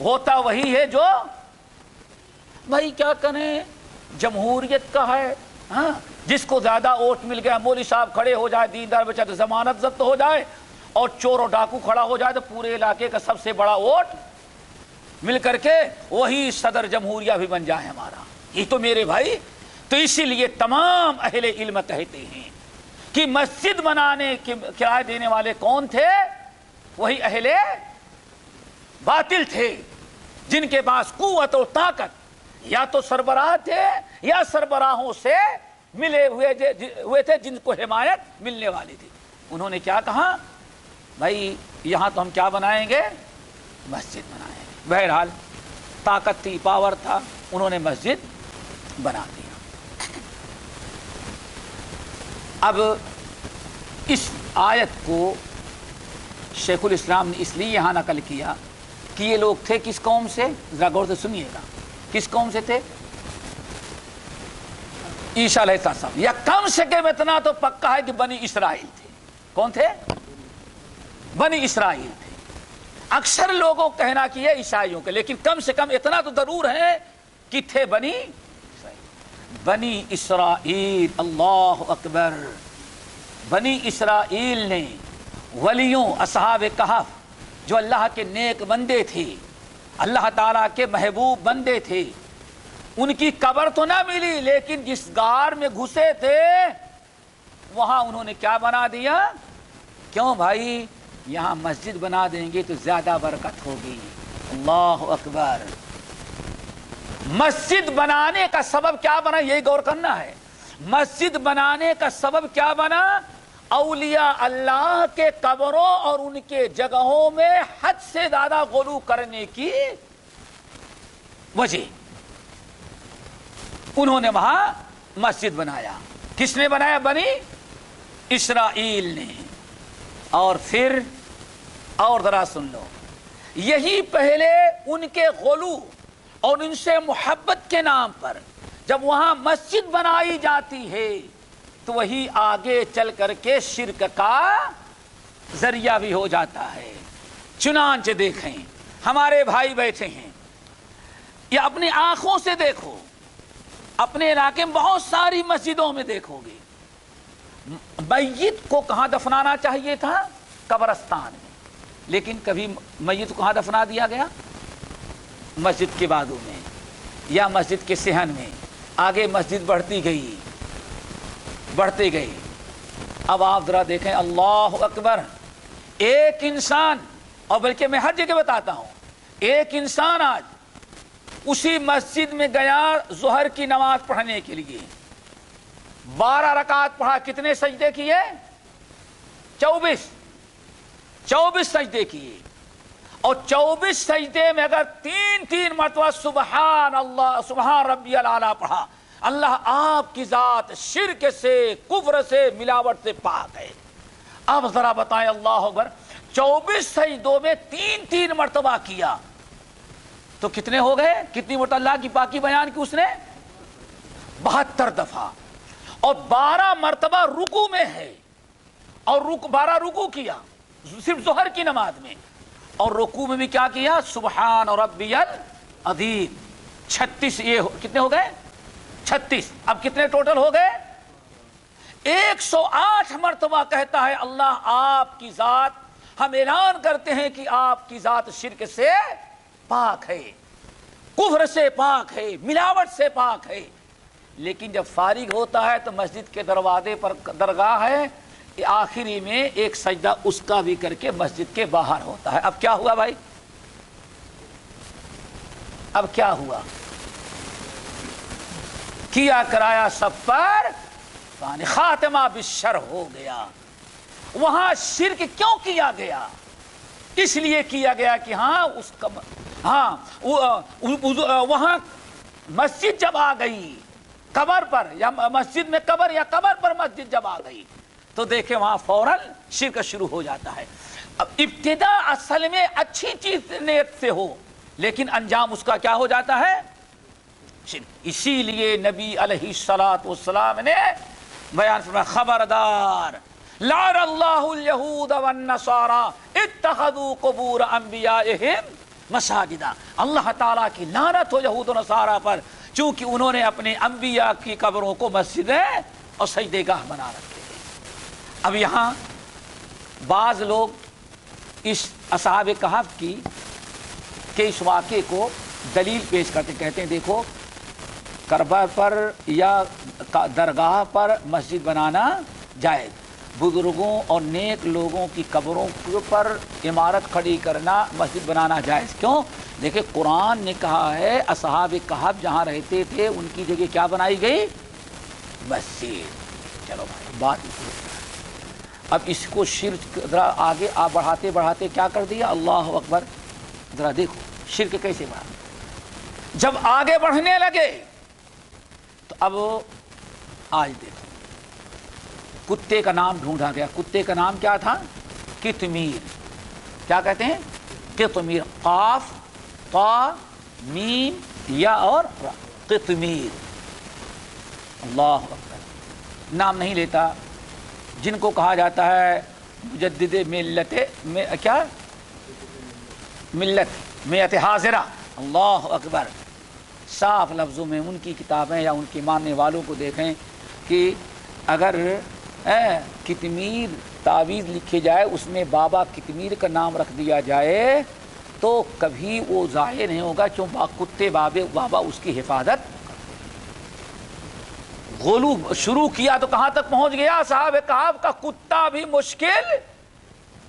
Speaker 5: ہوتا وہی ہے جو بھائی کیا کریں جمہوریت کا ہے. ہاں جس کو زیادہ ووٹ مل گیا، مولوی صاحب کھڑے ہو جائے، دیندار بچہ تو ضمانت ضبط ہو جائے، اور چور و ڈاکو کھڑا ہو جائے تو پورے علاقے کا سب سے بڑا ووٹ مل کر کے وہی صدر جمہوریہ بھی بن جائے ہمارا. یہ تو میرے بھائی، تو اسی لیے تمام اہل علم کہتے ہیں کہ مسجد بنانے کے کرایہ دینے والے کون تھے؟ وہی اہل باطل تھے جن کے پاس قوت و طاقت یا تو سربراہ تھے یا سربراہوں سے ملے ہوئے تھے جن کو حمایت ملنے والی تھی. انہوں نے کیا کہا؟ بھائی یہاں تو ہم کیا بنائیں گے؟ مسجد بنائیں گے. بہرحال طاقت تھی، پاور تھا، انہوں نے مسجد بنا دیا. اب اس آیت کو شیخ الاسلام نے اس لیے یہاں نقل کیا کہ یہ لوگ تھے کس قوم سے؟ ذرا غور سے سنیے گا. کس قوم سے تھے؟ عیسیٰ علیہ السلام. یا کم سے کم اتنا تو پکا ہے کہ بنی اسرائیل تھے. کون تھے؟ بنی اسرائیل تھے. اکثر لوگوں کہنا کہ یہ عیسائیوں کے، لیکن کم سے کم اتنا تو ضرور ہے کہ تھے بنی اسرائیل. بنی اسرائیل، اللہ اکبر، بنی اسرائیل نے ولیوں اصحاب کہف جو اللہ کے نیک بندے تھے، اللہ تعالیٰ کے محبوب بندے تھے، ان کی قبر تو نہ ملی لیکن جس غار میں گھسے تھے وہاں انہوں نے کیا بنا دیا؟ کیوں بھائی؟ یہاں مسجد بنا دیں گے تو زیادہ برکت ہوگی۔ اللہ اکبر۔ مسجد بنانے کا سبب کیا بنا؟ یہی غور کرنا ہے۔ مسجد بنانے کا سبب کیا بنا؟ اولیاء اللہ کے قبروں اور ان کے جگہوں میں حد سے زیادہ غلو کرنے کی وجہ انہوں نے وہاں مسجد بنایا۔ کس نے بنایا؟ بنی اسرائیل نے۔ اور پھر اور ذرا سن لو، یہی پہلے ان کے غلو اور ان سے محبت کے نام پر جب وہاں مسجد بنائی جاتی ہے تو وہی آگے چل کر کے شرک کا ذریعہ بھی ہو جاتا ہے۔ چنانچہ دیکھیں، ہمارے بھائی بیٹھے ہیں، یا اپنی آنکھوں سے دیکھو، اپنے علاقے میں بہت ساری مسجدوں میں دیکھو گے، میت کو کہاں دفنانا چاہیے تھا؟ قبرستان میں، لیکن کبھی میت کو کہاں دفنا دیا گیا؟ مسجد کے بازو میں یا مسجد کے صحن میں۔ آگے مسجد بڑھتی گئی بڑھتے گئی۔ اب آپ ذرا دیکھیں، اللہ اکبر، ایک انسان، اور بلکہ میں ہر جگہ بتاتا ہوں، ایک انسان آج اسی مسجد میں گیا ظہر کی نماز پڑھنے کے لیے، 12 رکعت پڑھا، کتنے سجدے کیے؟ 24 سجدے کیے، اور 24 سجدے میں اگر تین مرتبہ سبحان اللہ سبحان ربی الاعلیٰ پڑھا، اللہ آپ کی ذات شرک سے، کفر سے، ملاوٹ سے پاک ہے۔ اب ذرا بتائیں، اللہ اکبر، 24 سجدوں میں تین مرتبہ کیا تو کتنے ہو گئے؟ کتنی مرتبہ اللہ کی پاکی بیان کی اس نے؟ 72 دفعہ، اور 12 مرتبہ رکوع میں ہے، اور 12 رکوع کیا صرف ظہر کی نماز میں، اور رکوع میں بھی کیا کیا؟ سبحان ربی العظیم۔ 36، یہ کتنے ہو گئے؟ 36۔ اب کتنے ٹوٹل ہو گئے؟ 108 مرتبہ کہتا ہے اللہ آپ کی ذات، ہم اعلان کرتے ہیں کہ آپ کی ذات شرک سے پاک ہے، کفر سے پاک ہے، ملاوٹ سے پاک ہے۔ لیکن جب فارغ ہوتا ہے تو مسجد کے دروازے پر درگاہ ہے، آخری میں ایک سجدہ اس کا بھی کر کے مسجد کے باہر ہوتا ہے۔ اب کیا ہوا بھائی؟ اب کیا ہوا؟ کیا کرایا سب پر فانی، خاتمہ بالشر ہو گیا۔ وہاں شرک کیوں کیا گیا؟ اس لیے کیا گیا کہ وہاں مسجد جب آ گئی قبر پر، یا مسجد میں قبر، یا قبر پر مسجد جب آ گئی تو دیکھیں وہاں فوراً شرک شروع ہو جاتا ہے۔ اب ابتدا اصل میں اچھی چیز نیت سے ہو، لیکن انجام اس کا کیا ہو جاتا ہے؟ شرک۔ اسی لیے نبی علیہ الصلوۃ والسلام نے بیان فرمایا، خبردار، لعن اللہ الیہود والنصارى اتخذوا قبور انبیائہم مساجدا، اللہ تعالیٰ کی لعنت ہو یہود و نصارہ پر، چونکہ انہوں نے اپنے انبیاء کی قبروں کو مسجدیں اور سجدے گاہ بنا رکھے۔ اب یہاں بعض لوگ اس اصحاب کہف کی کے اس واقعے کو دلیل پیش کرتے، کہتے ہیں دیکھو قبر پر یا درگاہ پر مسجد بنانا جائز، بزرگوں اور نیک لوگوں کی قبروں پر عمارت کھڑی کرنا، مسجد بنانا جائز۔ کیوں؟ دیکھیں قرآن نے کہا ہے اصحاب کہف جہاں رہتے تھے ان کی جگہ کیا بنائی گئی؟ مسجد۔ چلو بھائی بات اب اس کو شرک ذرا آگے بڑھاتے بڑھاتے کیا کر دیا؟ اللہ اکبر، ذرا دیکھو شرک کیسے بڑھا۔ جب آگے بڑھنے لگے تو اب آج دیکھو کتے کا نام ڈھونڈا گیا۔ کتے کا نام کیا تھا؟ قطمیر۔ کیا کہتے ہیں؟ قطمیر، قاف طا میم یا اور قطمیر۔ اللہ اکبر، نام نہیں لیتا جن کو کہا جاتا ہے مجدد ملت ملت حاضرہ۔ اللہ اکبر، صاف لفظوں میں ان کی کتابیں یا ان کے ماننے والوں کو دیکھیں کہ اگر کتمیر تعویذ لکھی جائے اس میں بابا کتمیر کا نام رکھ دیا جائے تو کبھی وہ ضائع نہیں ہوگا، کیوں کتے بابا اس کی حفاظت۔ غلو شروع کیا تو کہاں تک پہنچ گیا؟ اصحاب کہف کا کتا بھی مشکل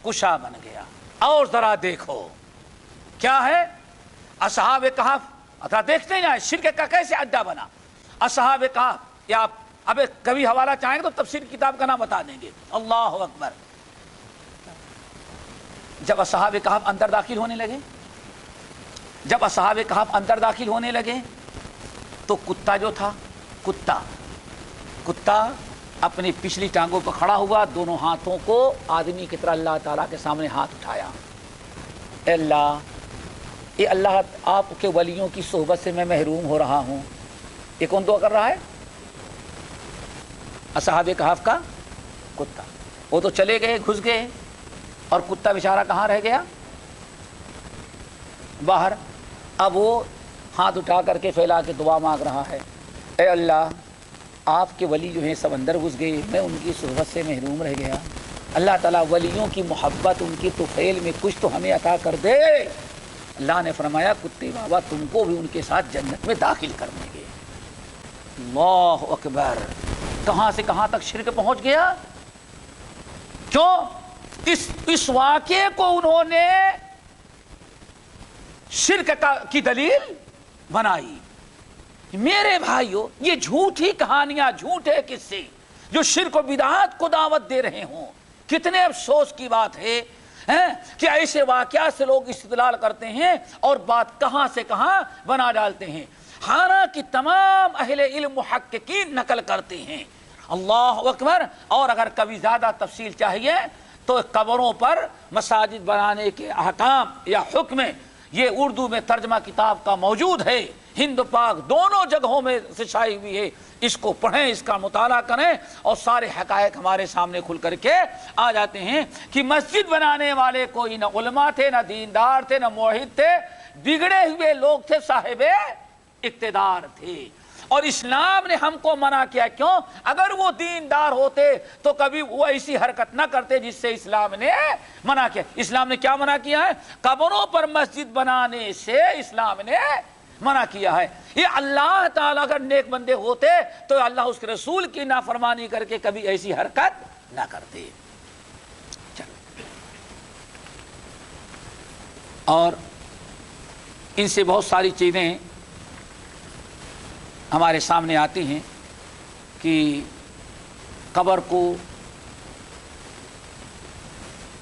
Speaker 5: کشا بن گیا۔ اور ذرا دیکھو کیا ہے اصحاب کہف، ذرا دیکھتے ہیں شرک کا کیسے اڈا بنا۔ اصحاب کہف، یا اب کبھی حوالہ چاہیں گے تو تفسیر کتاب کا نام بتا دیں گے۔ اللہ اکبر۔ جب اصحاب کہف اندر داخل ہونے لگے، جب اصحاب کہف اندر داخل ہونے لگے تو کتا جو تھا، کتا اپنی پچھلی ٹانگوں پر کھڑا ہوا، دونوں ہاتھوں کو آدمی کی طرح اللہ تعالیٰ کے سامنے ہاتھ اٹھایا۔ اے اللہ، اے اللہ، آپ کے ولیوں کی صحبت سے میں محروم ہو رہا ہوں۔ یہ کون دعا کر رہا ہے؟ اصحاب کہف کا کتا۔ وہ تو چلے گئے، گھس گئے، اور کتا بیچارہ کہاں رہ گیا؟ باہر۔ اب وہ ہاتھ اٹھا کر کے پھیلا کے دعا مانگ رہا ہے، اے اللہ، آپ کے ولی جو ہیں سب اندر گھس گئے، میں ان کی صحبت سے محروم رہ گیا۔ اللہ تعالیٰ ولیوں کی محبت، ان کی طفیل میں کچھ تو ہمیں عطا کر دے۔ اللہ نے فرمایا کتے بابا تم کو بھی ان کے ساتھ جنت میں داخل کر دیں گے۔ اللہ اکبر۔ کہاں سے کہاں تک شرک پہنچ گیا؟ کیوں؟ اس واقعے کو انہوں نے شرک کی دلیل بنائی۔ میرے بھائیو، یہ جھوٹی کہانیاں، جھوٹے قصے جو شرک و بدعات کو دعوت دے رہے ہوں، کتنے افسوس کی بات ہے کہ ایسے واقعات سے لوگ استدلال کرتے ہیں اور بات کہاں سے کہاں بنا ڈالتے ہیں، حالانکہ تمام اہل علم محققین نقل کرتے ہیں۔ اللہ اکبر۔ اور اگر کبھی زیادہ تفصیل چاہیے تو قبروں پر مساجد بنانے کے احکام یا حکم، یہ اردو میں ترجمہ کتاب کا موجود ہے، ہند پاک دونوں جگہوں میں سے شائع ہوئی ہے۔ اس کو پڑھیں، اس کا مطالعہ کریں، اور سارے حقائق ہمارے سامنے کھل کر کے آ جاتے ہیں کہ مسجد بنانے والے کوئی نہ علماء تھے، نہ دیندار تھے، نہ موحد تھے، بگڑے ہوئے لوگ تھے، صاحب اقتدار تھے۔ اور اسلام نے ہم کو منع کیا، کیوں؟ اگر وہ دیندار ہوتے تو کبھی وہ ایسی حرکت نہ کرتے جس سے اسلام نے منع کیا۔ اسلام نے کیا منع کیا ہے؟ قبروں پر مسجد بنانے سے اسلام نے منع کیا ہے۔ یہ اللہ تعالیٰ اگر نیک بندے ہوتے تو اللہ اس کے رسول کی نافرمانی کر کے کبھی ایسی حرکت نہ کرتے۔ اور ان سے بہت ساری چیزیں ہمارے سامنے آتی ہیں کہ قبر کو،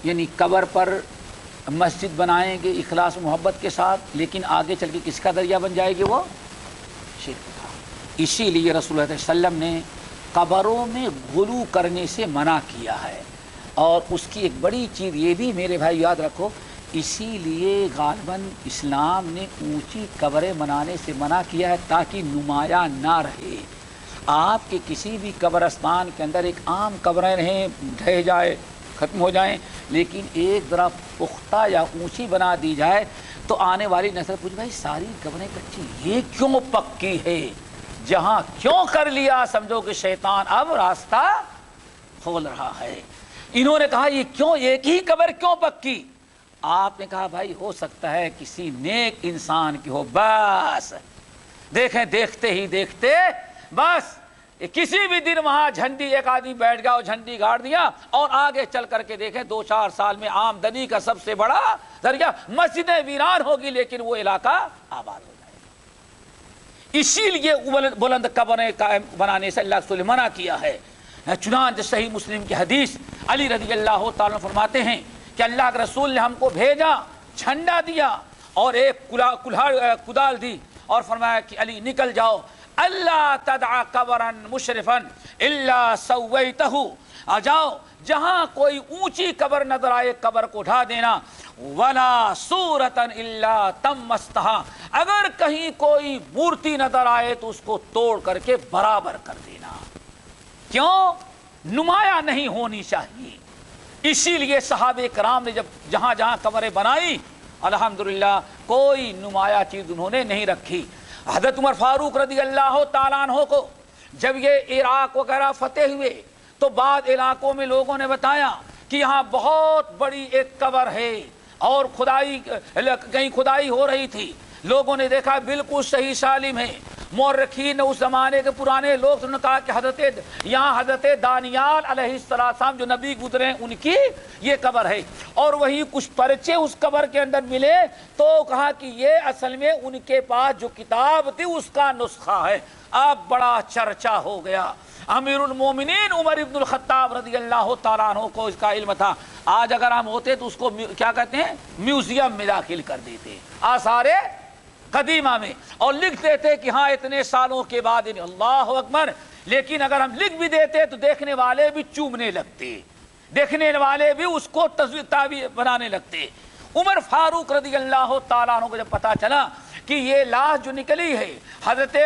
Speaker 5: یعنی قبر پر مسجد بنائیں گے اخلاص محبت کے ساتھ، لیکن آگے چل کے کس کا ذریعہ بن جائے گی؟ وہ شرک کا۔ اسی لیے رسول اللہ صلی اللہ علیہ وسلم نے قبروں میں غلو کرنے سے منع کیا ہے۔ اور اس کی ایک بڑی چیز یہ بھی میرے بھائی یاد رکھو، اسی لیے غالباً اسلام نے اونچی قبریں بنانے سے منع کیا ہے تاکہ نمایاں نہ رہے۔ آپ کے کسی بھی قبرستان کے اندر ایک عام قبریں رہیں، ڈھہ جائے، ختم ہو جائیں، لیکن ایک ذرا پختہ یا اونچی بنا دی جائے تو آنے والی نسل پوچھ بھائی ساری قبریں کچی، یہ کیوں پکی ہے؟ جہاں کیوں کر لیا سمجھو کہ شیطان اب راستہ کھول رہا ہے۔ انہوں نے کہا یہ کیوں، ایک ہی قبر کیوں پکی؟ آپ نے کہا بھائی ہو سکتا ہے کسی نیک انسان کی ہو، بس دیکھیں دیکھتے ہی دیکھتے بس کسی بھی دن وہاں جھنڈی ایک آدمی بیٹھ گیا اور جھنڈی گاڑ دیا، اور آگے چل کر کے دیکھیں 2-4 سال میں آمدنی کا سب سے بڑا ذریعہ مسجدیں ویران ہوگی لیکن وہ علاقہ آباد ہو جائے گا۔ اسی لیے بلند قبریں بنانے سے اللہ رسول نے منع کیا ہے۔ چنانچہ صحیح مسلم کی حدیث علی رضی اللہ تعالیٰ فرماتے ہیں کہ اللہ کے رسول نے ہم کو بھیجا، جھنڈا دیا اور ایک کدال دی اور فرمایا کہ علی نکل جاؤ، اللہ تدع قبرا مشرفا الا سویتہ، آ جاؤ جہاں کوئی اونچی قبر نظر آئے قبر کو ڈھا دینا، ولا صورتا الا تمستہا، اگر کہیں کوئی مورتی نظر آئے تو اس کو توڑ کر کے برابر کر دینا۔ کیوں؟ نمایاں نہیں ہونی چاہیے۔ اسی لیے صحابہ کرام نے جب جہاں جہاں قبریں بنائی الحمدللہ کوئی نمایاں چیز انہوں نے نہیں رکھی۔ حضرت عمر فاروق رضی اللہ تعالیٰ عنہ کو جب یہ عراق وغیرہ فتح ہوئے تو بعض علاقوں میں لوگوں نے بتایا کہ یہاں بہت بڑی ایک قبر ہے اور کہیں کھدائی ہو رہی تھی. لوگوں نے دیکھا بالکل صحیح سالم ہے. مورخین نے اس زمانے کے پرانے لوگ نے کہا کہ یہاں حضرت دانیال علیہ السلام جو نبی گزرے ہیں ان کی یہ قبر ہے. اور وہی کچھ پرچے اس قبر کے اندر ملے تو کہا کہ یہ اصل میں ان کے پاس جو کتاب تھی اس کا نسخہ ہے. اب بڑا چرچا ہو گیا. امیر المومنین عمر ابن الخطاب رضی اللہ تعالیٰ عنہ کو اس کا علم تھا. آج اگر ہم ہوتے تو اس کو کیا کہتے ہیں میوزیم میں داخل کر دیتے آثار قدیمہ میں اور لکھ دیتے کہ ہاں اتنے سالوں کے بعد. اللہ اکبر. لیکن اگر ہم لکھ بھی دیتے تو دیکھنے والے بھی چومنے لگتے, دیکھنے والے بھی اس کو تعبیر بنانے لگتے. عمر فاروق رضی اللہ تعالیٰ عنہ کو جب پتا چلا کہ یہ لاش جو نکلی ہے حضرت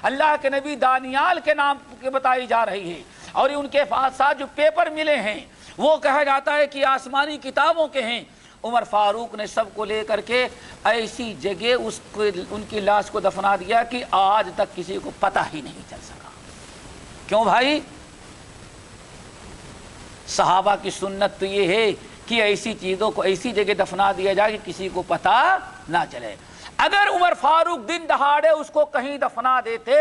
Speaker 5: اللہ کے نبی دانیال کے نام کے بتائی جا رہی ہے اور ان کے ساتھ جو پیپر ملے ہیں وہ کہا جاتا ہے کہ آسمانی کتابوں کے ہیں, عمر فاروق نے سب کو لے کر کے ایسی جگہ ان کی لاش کو دفنا دیا کہ آج تک کسی کو پتہ ہی نہیں چل سکا. کیوں بھائی؟ صحابہ کی سنت تو یہ ہے کہ ایسی چیزوں کو ایسی جگہ دفنا دیا جائے کہ کسی کو پتہ نہ چلے. اگر عمر فاروق دن دہاڑے اس کو کہیں دفنا دیتے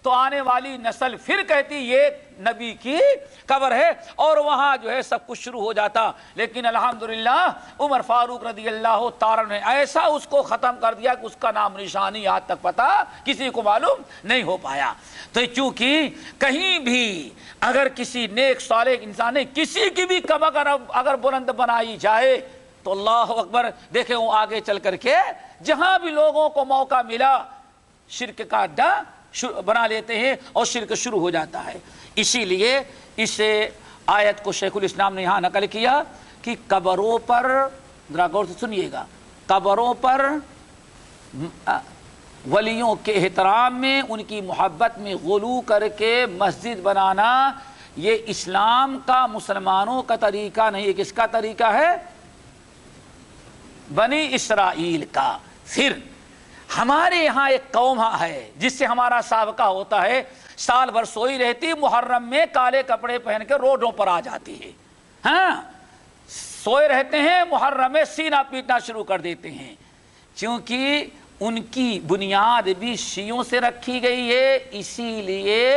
Speaker 5: تو آنے والی نسل پھر کہتی یہ نبی کی قبر ہے اور وہاں جو ہے سب کچھ شروع ہو جاتا. لیکن الحمدللہ عمر فاروق رضی اللہ تعالیٰ نے ایسا اس کو ختم کر دیا کہ اس کا نام نشانی آج تک پتہ کسی کو معلوم نہیں ہو پایا. تو چونکہ کہیں بھی اگر کسی نیک صالح انسان نے کسی کی بھی قبر اگر بلند بنائی جائے تو اللہ اکبر, دیکھیں وہ آگے چل کر کے جہاں بھی لوگوں کو موقع ملا شرک کا اڈا بنا لیتے ہیں اور شرک شروع ہو جاتا ہے. اسی لیے اس آیت کو شیخ الاسلام نے یہاں نقل کیا کہ قبروں پر, ذرا غور سے سنیے گا, قبروں پر ولیوں کے احترام میں ان کی محبت میں غلو کر کے مسجد بنانا یہ اسلام کا مسلمانوں کا طریقہ نہیں ہے. کس کا طریقہ ہے؟ بنی اسرائیل کا. پھر ہمارے یہاں ایک قوم ہے جس سے ہمارا سابقہ ہوتا ہے, سال بھر سوئی رہتی, محرم میں کالے کپڑے پہن کے روڈوں پر آ جاتی ہے. ہاں سوئے رہتے ہیں, محرم میں سینہ پیٹنا شروع کر دیتے ہیں. چونکہ ان کی بنیاد بھی شیعوں سے رکھی گئی ہے, اسی لیے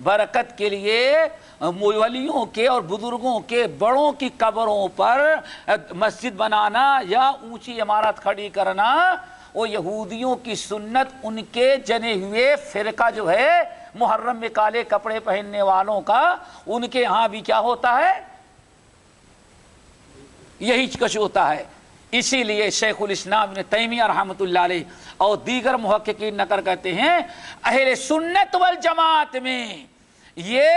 Speaker 5: برکت کے لیے ولیوں کے اور بزرگوں کے بڑوں کی قبروں پر مسجد بنانا یا اونچی عمارت کھڑی کرنا وہ یہودیوں کی سنت, ان کے جنے ہوئے فرقہ جو ہے محرم میں کالے کپڑے پہننے والوں کا, ان کے ہاں بھی کیا ہوتا ہے؟ یہی کچھ ہوتا ہے. اسی لیے شیخ الاسلام ابن تیمیہ رحمۃ اللہ علیہ اور دیگر محققین نقل کرتے ہیں اہل سنت والجماعت میں یہ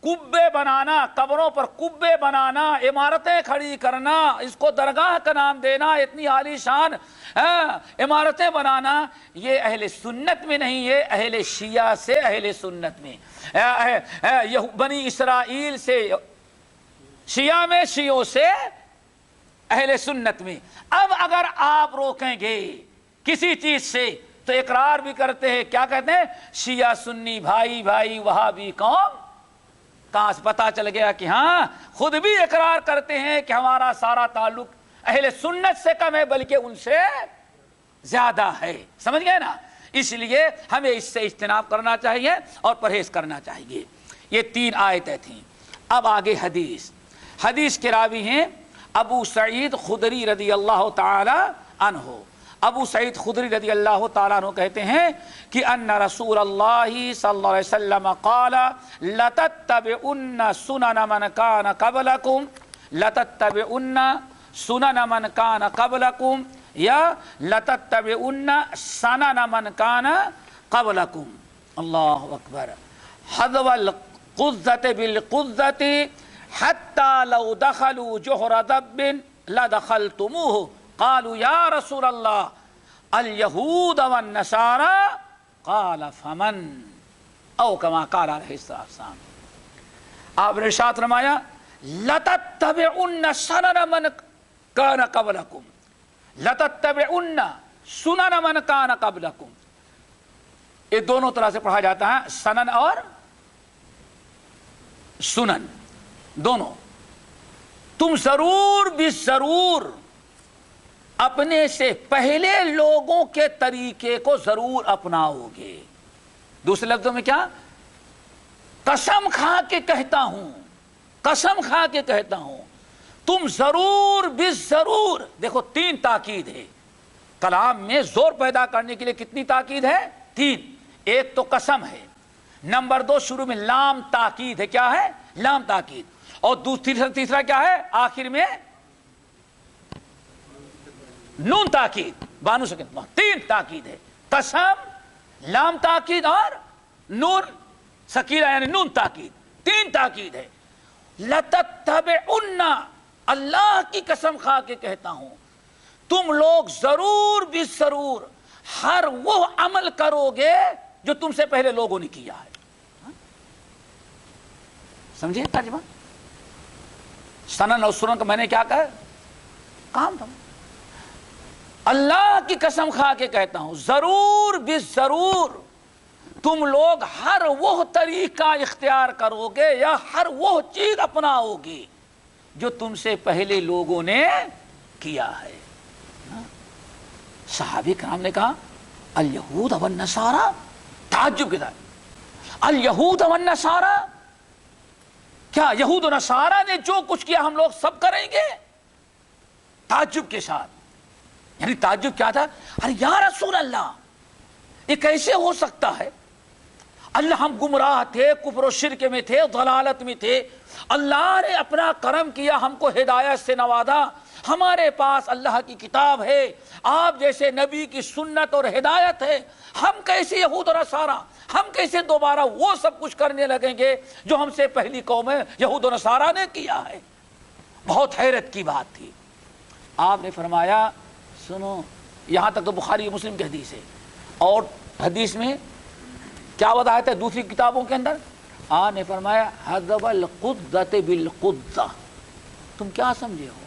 Speaker 5: کبے بنانا, قبروں پر کبے بنانا, عمارتیں کھڑی کرنا, اس کو درگاہ کا نام دینا, اتنی عالی شان عمارتیں بنانا, یہ اہل سنت میں نہیں ہے, اہل شیعہ سے اہل سنت میں, بنی اسرائیل سے شیعہ میں, شیعوں سے اہل سنت میں. اب اگر آپ روکیں گے کسی چیز سے تو اقرار بھی کرتے ہیں, کیا کہتے ہیں؟ شیعہ سنی بھائی بھائی وہابی قوم. کہاں سے پتا چل گیا کہ ہاں خود بھی اقرار کرتے ہیں کہ ہمارا سارا تعلق اہل سنت سے کم ہے بلکہ ان سے زیادہ ہے. سمجھ گئے نا؟ اس لیے ہمیں اس سے اجتناب کرنا چاہیے اور پرہیز کرنا چاہیے. یہ 3 آیتیں تھیں. اب آگے حدیث کے راوی ہیں ابو سعید خدری رضی اللہ تعالی عنہ. ابو سعید خدری رضی اللہ تعالیٰ عنہ کہتے ہیں کہ ان رسول اللہ صلی اللہ علیہ وسلم قال لتتبعن سنن من کان قبلکم, لتتبعن سنن من کان قبلکم یا لتتبعن سنن من کان قبلکم. اللہ اکبر. حذو القذۃ بالقذۃ حتی لو دخلوا جحر دب لدخلتموه. قالوا یا رسول اللہ الیہود والنصارى قال فمن, او کما قال علیہ السلام. آپ نے ارشاد فرمایا لتتبعن سنن من کان قبلکم, لتتبعن سنن من کان قبلکم. یہ دونوں طرح سے پڑھا جاتا ہے، سنن اور سنن دونوں. تم ضرور بھی ضرور اپنے سے پہلے لوگوں کے طریقے کو ضرور اپناؤ گے. دوسرے لفظوں میں کیا؟ قسم کھا کے کہتا ہوں، قسم کھا کے کہتا ہوں، تم ضرور بھی ضرور. دیکھو 3 تاکید ہے کلام میں، زور پیدا کرنے کے لیے کتنی تاکید ہے؟ 3. ایک تو قسم ہے، نمبر 2 شروع میں لام تاکید ہے. کیا ہے؟ لام تاکید. اور تیسرا کیا ہے؟ آخر میں نون تاکید. بانو سکن 3 تاکید ہے، قسم، لام تاکید اور نون سکینہ یعنی نون تاکید. 3 تاکید ہے. لَتَتَّبِعُنَّ، اللہ کی قسم کھا کے کہتا ہوں تم لوگ ضرور بھی ضرور ہر وہ عمل کرو گے جو تم سے پہلے لوگوں نے کیا ہے. سمجھے ترجمہ؟ سنن اور سنن کا میں نے کیا کہا؟ کام تھا. اللہ کی قسم کھا کے کہتا ہوں ضرور بھی ضرور تم لوگ ہر وہ طریقہ اختیار کرو گے یا ہر وہ چیز اپناؤ گے جو تم سے پہلے لوگوں نے کیا ہے. صحابہ کرام نے کہا الیہود والنصارى، تعجب کے ساتھ، الیہود والنصارى، کیا یہود و نصارہ نے جو کچھ کیا ہم لوگ سب کریں گے؟ تعجب کے ساتھ. یعنی تعجب کیا تھا؟ ارے یا رسول اللہ یہ کیسے ہو سکتا ہے؟ اللہ ہم گمراہ تھے، کفر و شرک میں تھے، ضلالت میں تھے، اللہ نے اپنا کرم کیا، ہم کو ہدایت سے نوازا، ہمارے پاس اللہ کی کتاب ہے، آپ جیسے نبی کی سنت اور ہدایت ہے، ہم کیسے یہود اور نصارہ، ہم کیسے دوبارہ وہ سب کچھ کرنے لگیں گے جو ہم سے پہلی قوم یہود و نصارہ نے کیا ہے؟ بہت حیرت کی بات تھی. آپ نے فرمایا سنو، یہاں تک تو بخاری مسلم کی حدیث ہے، اور حدیث میں کیا وضاحت ہے دوسری کتابوں کے اندر؟ آپ نے فرمایا حذب القدۃ بالقدۃ. تم کیا سمجھے ہو؟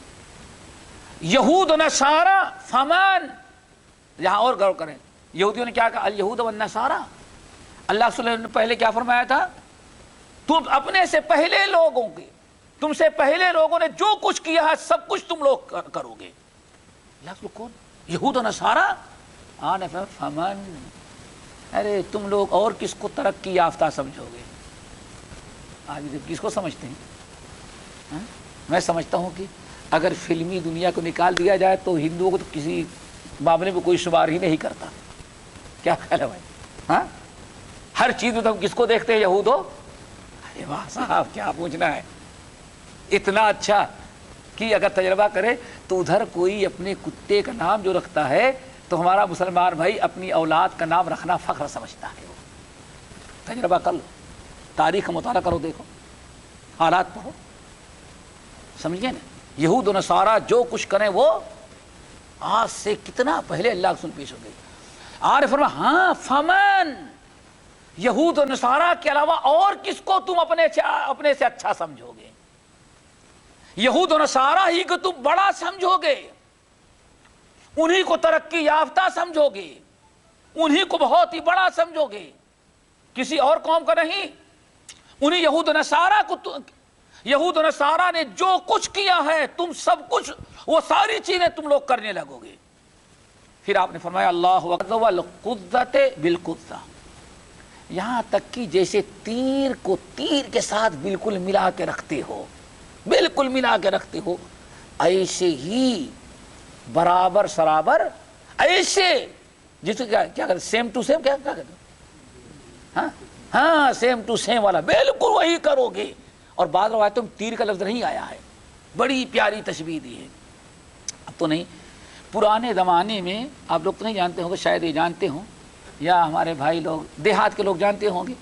Speaker 5: یہود و نصارہ فمن، یہاں اور غور کریں، یہودیوں نے کیا کہا؟ الیہود والنصارہ. اللہ صلی اللہ علیہ وسلم نے پہلے کیا فرمایا تھا؟ تم اپنے سے پہلے لوگوں کے، تم سے پہلے لوگوں نے جو کچھ کیا ہے سب کچھ تم لوگ کرو گے. کون؟ یہود و نصارہ. آنے فمن، ارے تم لوگ اور کس کو ترقی یافتہ سمجھو گے؟ آج کس کو سمجھتے ہیں؟ میں سمجھتا ہوں کہ اگر فلمی دنیا کو نکال دیا جائے تو ہندوؤں کو تو کسی معاملے میں کوئی شمار ہی نہیں کرتا. کیا خیال ہے بھائی؟ ہاں، ہر چیز میں تو ہم کس کو دیکھتے ہیں؟ یہود ہو. ارے واہ صاحب کیا پوچھنا ہے، اتنا اچھا کہ اگر تجربہ کرے تو ادھر کوئی اپنے کتے کا نام جو رکھتا ہے تو ہمارا مسلمان بھائی اپنی اولاد کا نام رکھنا فخر سمجھتا ہے. تجربہ کر لو، تاریخ کا مطالعہ کرو، دیکھو، حالات پڑھو، سمجھے نا؟ یہود و نصارہ جو کچھ کریں وہ آج سے کتنا پہلے اللہ کے سن پیش ہو گئی. آر فرمایا ہاں فمن، یہود و نصارہ کے علاوہ اور کس کو تم اپنے سے اچھا سمجھو گے؟ یہود و نصارہ ہی کو تم بڑا سمجھو گے، انہی کو ترقی یافتہ سمجھو گے، انہی کو بہت ہی بڑا سمجھو گے، کسی اور قوم کا نہیں. انہی یہود و نصارہ کو، یہود و نصارہ نے جو کچھ کیا ہے تم سب کچھ وہ ساری چیزیں تم لوگ کرنے لگو گے. پھر آپ نے فرمایا اللہ اکبر والقدۃ بالقدۃ، یہاں تک کہ جیسے تیر کو تیر کے ساتھ بالکل ملا کے رکھتے ہو، بالکل ملا کے رکھتے ہو، ایسے ہی برابر سرابر، ایسے جس کیا کہتے سیم ٹو سیم، کیا کہتے ہاں ہاں سیم ٹو سیم والا بالکل وہی کرو گے. اور بعض روایتوں میں تیر کا لفظ نہیں آیا ہے، بڑی پیاری تشبیہ دی ہے. اب تو نہیں، پرانے زمانے میں آپ لوگ تو نہیں جانتے ہوں گے، شاید یہ جانتے ہوں یا ہمارے بھائی لوگ دیہات کے لوگ جانتے ہوں گے.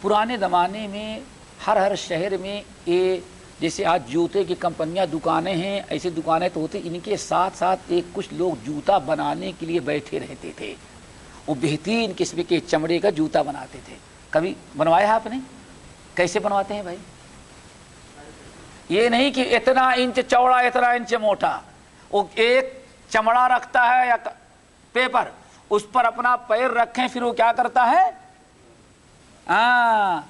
Speaker 5: پرانے زمانے میں ہر شہر میں یہ جیسے آج جوتے کی کمپنیاں دکانیں ہیں، ایسی دکانیں تو ہوتی، ان کے ساتھ ساتھ ایک کچھ لوگ جوتا بنانے کے لیے بیٹھے رہتے تھے. وہ بہترین قسم کے چمڑے کا جوتا بناتے تھے. کبھی بنوایا آپ نے؟ کیسے بنواتے ہیں بھائی؟ یہ نہیں کہ اتنا انچ چوڑا اتنا انچ موٹا، وہ ایک چمڑا رکھتا ہے یا پیپر، اس پر اپنا پیر رکھیں پھر وہ کیا کرتا ہے؟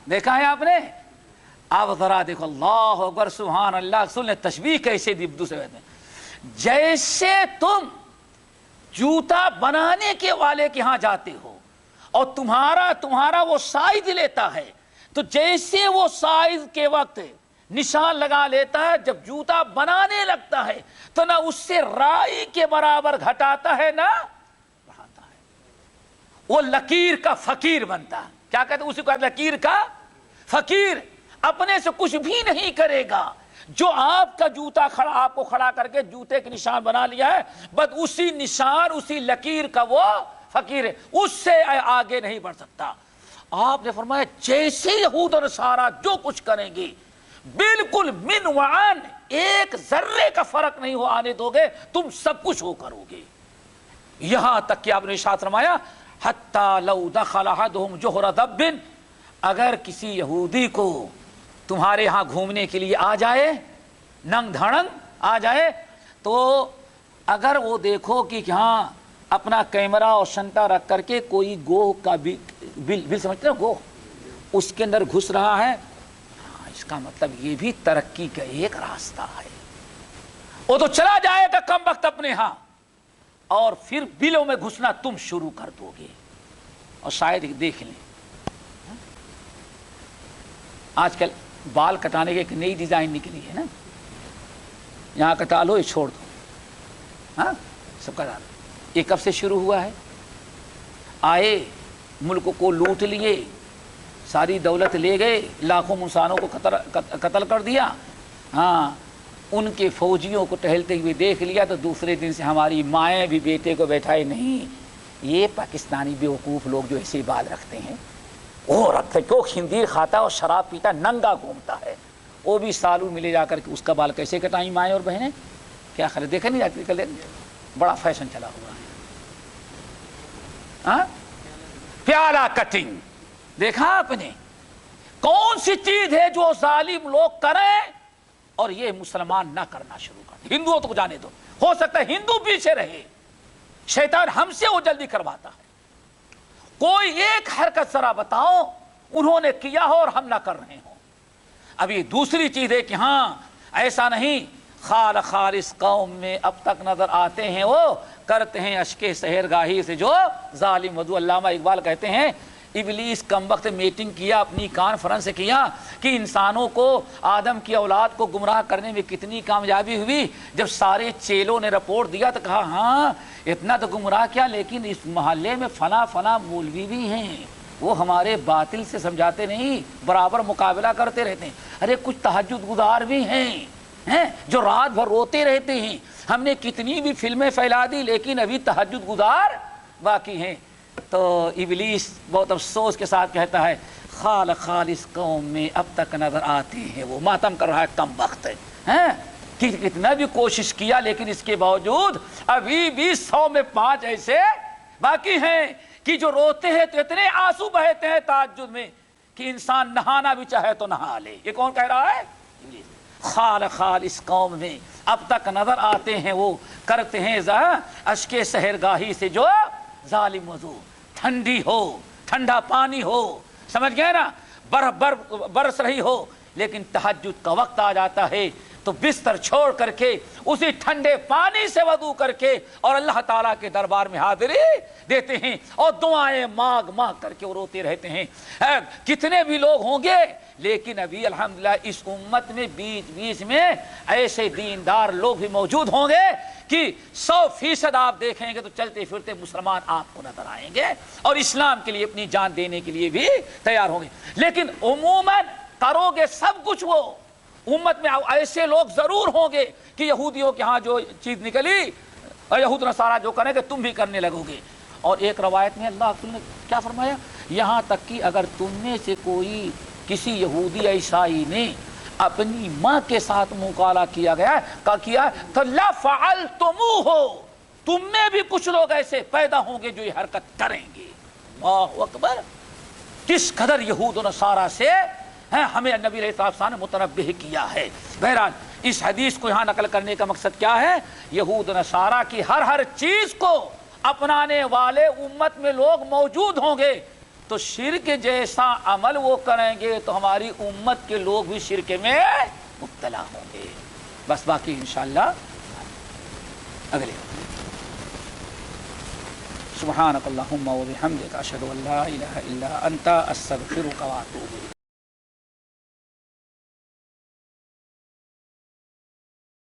Speaker 5: دیکھا ہے آپ نے؟ اب ذرا دیکھو، اللہ اکبر سبحان اللہ، سن تشبیہ کیسے دی دوسرے ہیں، جیسے تم جوتا بنانے کے والے کے ہاں جاتے ہو اور تمہارا وہ سائز لیتا ہے، تو جیسے وہ سائز کے وقت نشان لگا لیتا ہے، جب جوتا بنانے لگتا ہے تو نہ اس سے رائی کے برابر گھٹاتا ہے نہ بڑھاتا ہے، وہ لکیر کا فقیر بنتا ہے۔ کیا کہتے ہیں اسی کو؟ لکیر کا فقیر، اپنے سے کچھ بھی نہیں کرے گا، جو آپ کا جوتا آپ کو کھڑا کر کے جوتے کے نشان بنا لیا ہے، بس اسی نشان اسی لکیر کا وہ فقیر ہے، اس سے آگے نہیں بڑھ سکتا۔ آپ نے فرمایا جیسے یہود اور نصارہ جو کچھ کریں گے بالکل من وعن، ایک ذرے کا فرق نہیں ہو آنے دو گے، تم سب کچھ ہو کرو گے۔ یہاں تک کہ آپ نے ارشاد فرمایا حتی لو دخل احدہم جحر دب، اگر کسی یہودی کو تمہارے ہاں گھومنے کے لیے آ جائے، ننگ دھڑنگ آ جائے، تو اگر وہ دیکھو کہ ہاں اپنا کیمرہ اور شنٹا رکھ کر کے کوئی گوہ کا بل سمجھتے ہیں گوہ، اس کے اندر گھس رہا ہے، اس کا مطلب یہ بھی ترقی کا ایک راستہ ہے، وہ تو چلا جائے گا کم وقت اپنے ہاں، اور پھر بلوں میں گھسنا تم شروع کر دو گے۔ اور شاید دیکھ لیں آج کل بال کٹانے کی ایک نئی ڈیزائن نکلی ہے نا، یہاں کٹا لو یہ چھوڑ دو، ہاں سب کا ڈال۔ یہ کب سے شروع ہوا ہے؟ آئے ملک کو لوٹ لیے، ساری دولت لے گئے، لاکھوں انسانوں کو قتل کر دیا، ہاں ان کے فوجیوں کو ٹہلتے ہوئے دیکھ لیا تو دوسرے دن سے ہماری مائیں بھی بیٹے کو بیٹھائے نہیں۔ یہ پاکستانی بیوقوف لوگ جو ایسے بال رکھتے ہیں، وہ رکھتے کیوں خنزیر کھاتا اور شراب پیتا ننگا گھومتا ہے، وہ بھی سالوں ملے جا کر کے اس کا بال کیسے کٹائیں مائیں اور بہنیں؟ کیا خیال دیکھا نہیں آتی کل بڑا فیشن چلا ہوا ہے، پیالہ کٹنگ دیکھا آپ نے؟ کون سی چیز ہے جو ظالم لوگ کریں اور یہ مسلمان نہ کرنا شروع کر دیں؟ ہندوؤں تو جانے دو، ہو سکتا ہے ہندو پیچھے رہے، شیطان ہم سے وہ جلدی کرواتا ہے۔ کوئی ایک حرکت ذرا بتاؤ انہوں نے کیا ہو اور ہم نہ کر رہے ہوں۔ ابھی دوسری چیز ہے کہ ہاں ایسا نہیں، خالص قوم میں اب تک نظر آتے ہیں، وہ کرتے ہیں اشکے سحرگاہی سے جو ظالم وضو۔ علامہ اقبال کہتے ہیں ابلیس کم وقت میٹنگ کیا، اپنی کانفرنس کیا کہ انسانوں کو، آدم کی اولاد کو گمراہ کرنے میں کتنی کامیابی ہوئی۔ جب سارے چیلوں نے رپورٹ دیا تو کہا ہاں اتنا تو گمراہ کیا، لیکن اس محلے میں فلاں مولوی بھی ہیں، وہ ہمارے باطل سے سمجھاتے نہیں، برابر مقابلہ کرتے رہتے ہیں۔ ارے کچھ تہجد گزار بھی ہیں جو رات بھر روتے رہتے ہیں، ہم نے کتنی بھی فلمیں پھیلا دی لیکن ابھی تہجد گزار باقی ہیں۔ تو ابلیس بہت افسوس کے ساتھ کہتا ہے خالص قوم میں اب تک نظر آتے ہیں، وہ ماتم کر رہا ہے کم وقت ہے، کتنا بھی کوشش کیا لیکن اس کے باوجود ابھی بھی 100 میں 5 ایسے باقی ہیں کہ جو روتے ہیں تو اتنے آنسو بہتے ہیں تہجد میں کہ انسان نہانا بھی چاہے تو نہا لے۔ یہ کون کہہ رہا ہے؟ خالص قوم میں اب تک نظر آتے ہیں، وہ کرتے ہیں اشکے سحرگاہی سے جو ظالم وضو، ٹھنڈی ہو، ٹھنڈا پانی ہو، سمجھ گئے نا، برس رہی ہو، لیکن تہجد کا وقت آ جاتا ہے تو بستر چھوڑ کر کے اسی ٹھنڈے پانی سے وضو کر کے اور اللہ تعالیٰ کے دربار میں حاضری دیتے ہیں اور دعائیں مانگ کر کے وہ روتے رہتے ہیں۔ کتنے بھی لوگ ہوں گے لیکن ابھی الحمدللہ اس امت میں بیچ میں ایسے دیندار لوگ بھی موجود ہوں گے کہ 100% آپ دیکھیں گے تو چلتے پھرتے مسلمان آپ کو نظر آئیں گے اور اسلام کے لیے اپنی جان دینے کے لیے بھی تیار ہوں گے۔ لیکن عموماً کرو گے سب کچھ، وہ امت میں ایسے لوگ ضرور ہوں گے کہ یہودیوں کے ہاں جو چیز نکلی یہود نصارہ جو کریں گے تم بھی کرنے لگو گے۔ اور ایک روایت میں اللہ نے کیا فرمایا، یہاں تک کہ اگر تم میں سے کوئی کسی یہودی عیسائی نے اپنی ماں کے ساتھ مقالہ کیا تو لَفَعَلْتُمُوهُ، تم میں بھی کچھ لوگ ایسے پیدا ہوں گے جو یہ حرکت کریں گے۔ اللہ اکبر، کس قدر یہود و نصارہ سے ہمیں نبی علیہ السلام نے متنبہ کیا ہے۔ بہرحال اس حدیث کو یہاں نقل کرنے کا مقصد کیا ہے، یہود و نصارہ کی ہر چیز کو اپنانے والے امت میں لوگ موجود ہوں گے تو شرک جیسا عمل وہ کریں گے تو ہماری امت کے لوگ بھی شرک میں مبتلا ہوں گے. بس باقی انشاءاللہ اگلے. سبحانک اللہم و بحمدک اشہد ان لا الہ الا انت استغفرک و اتوب الیک.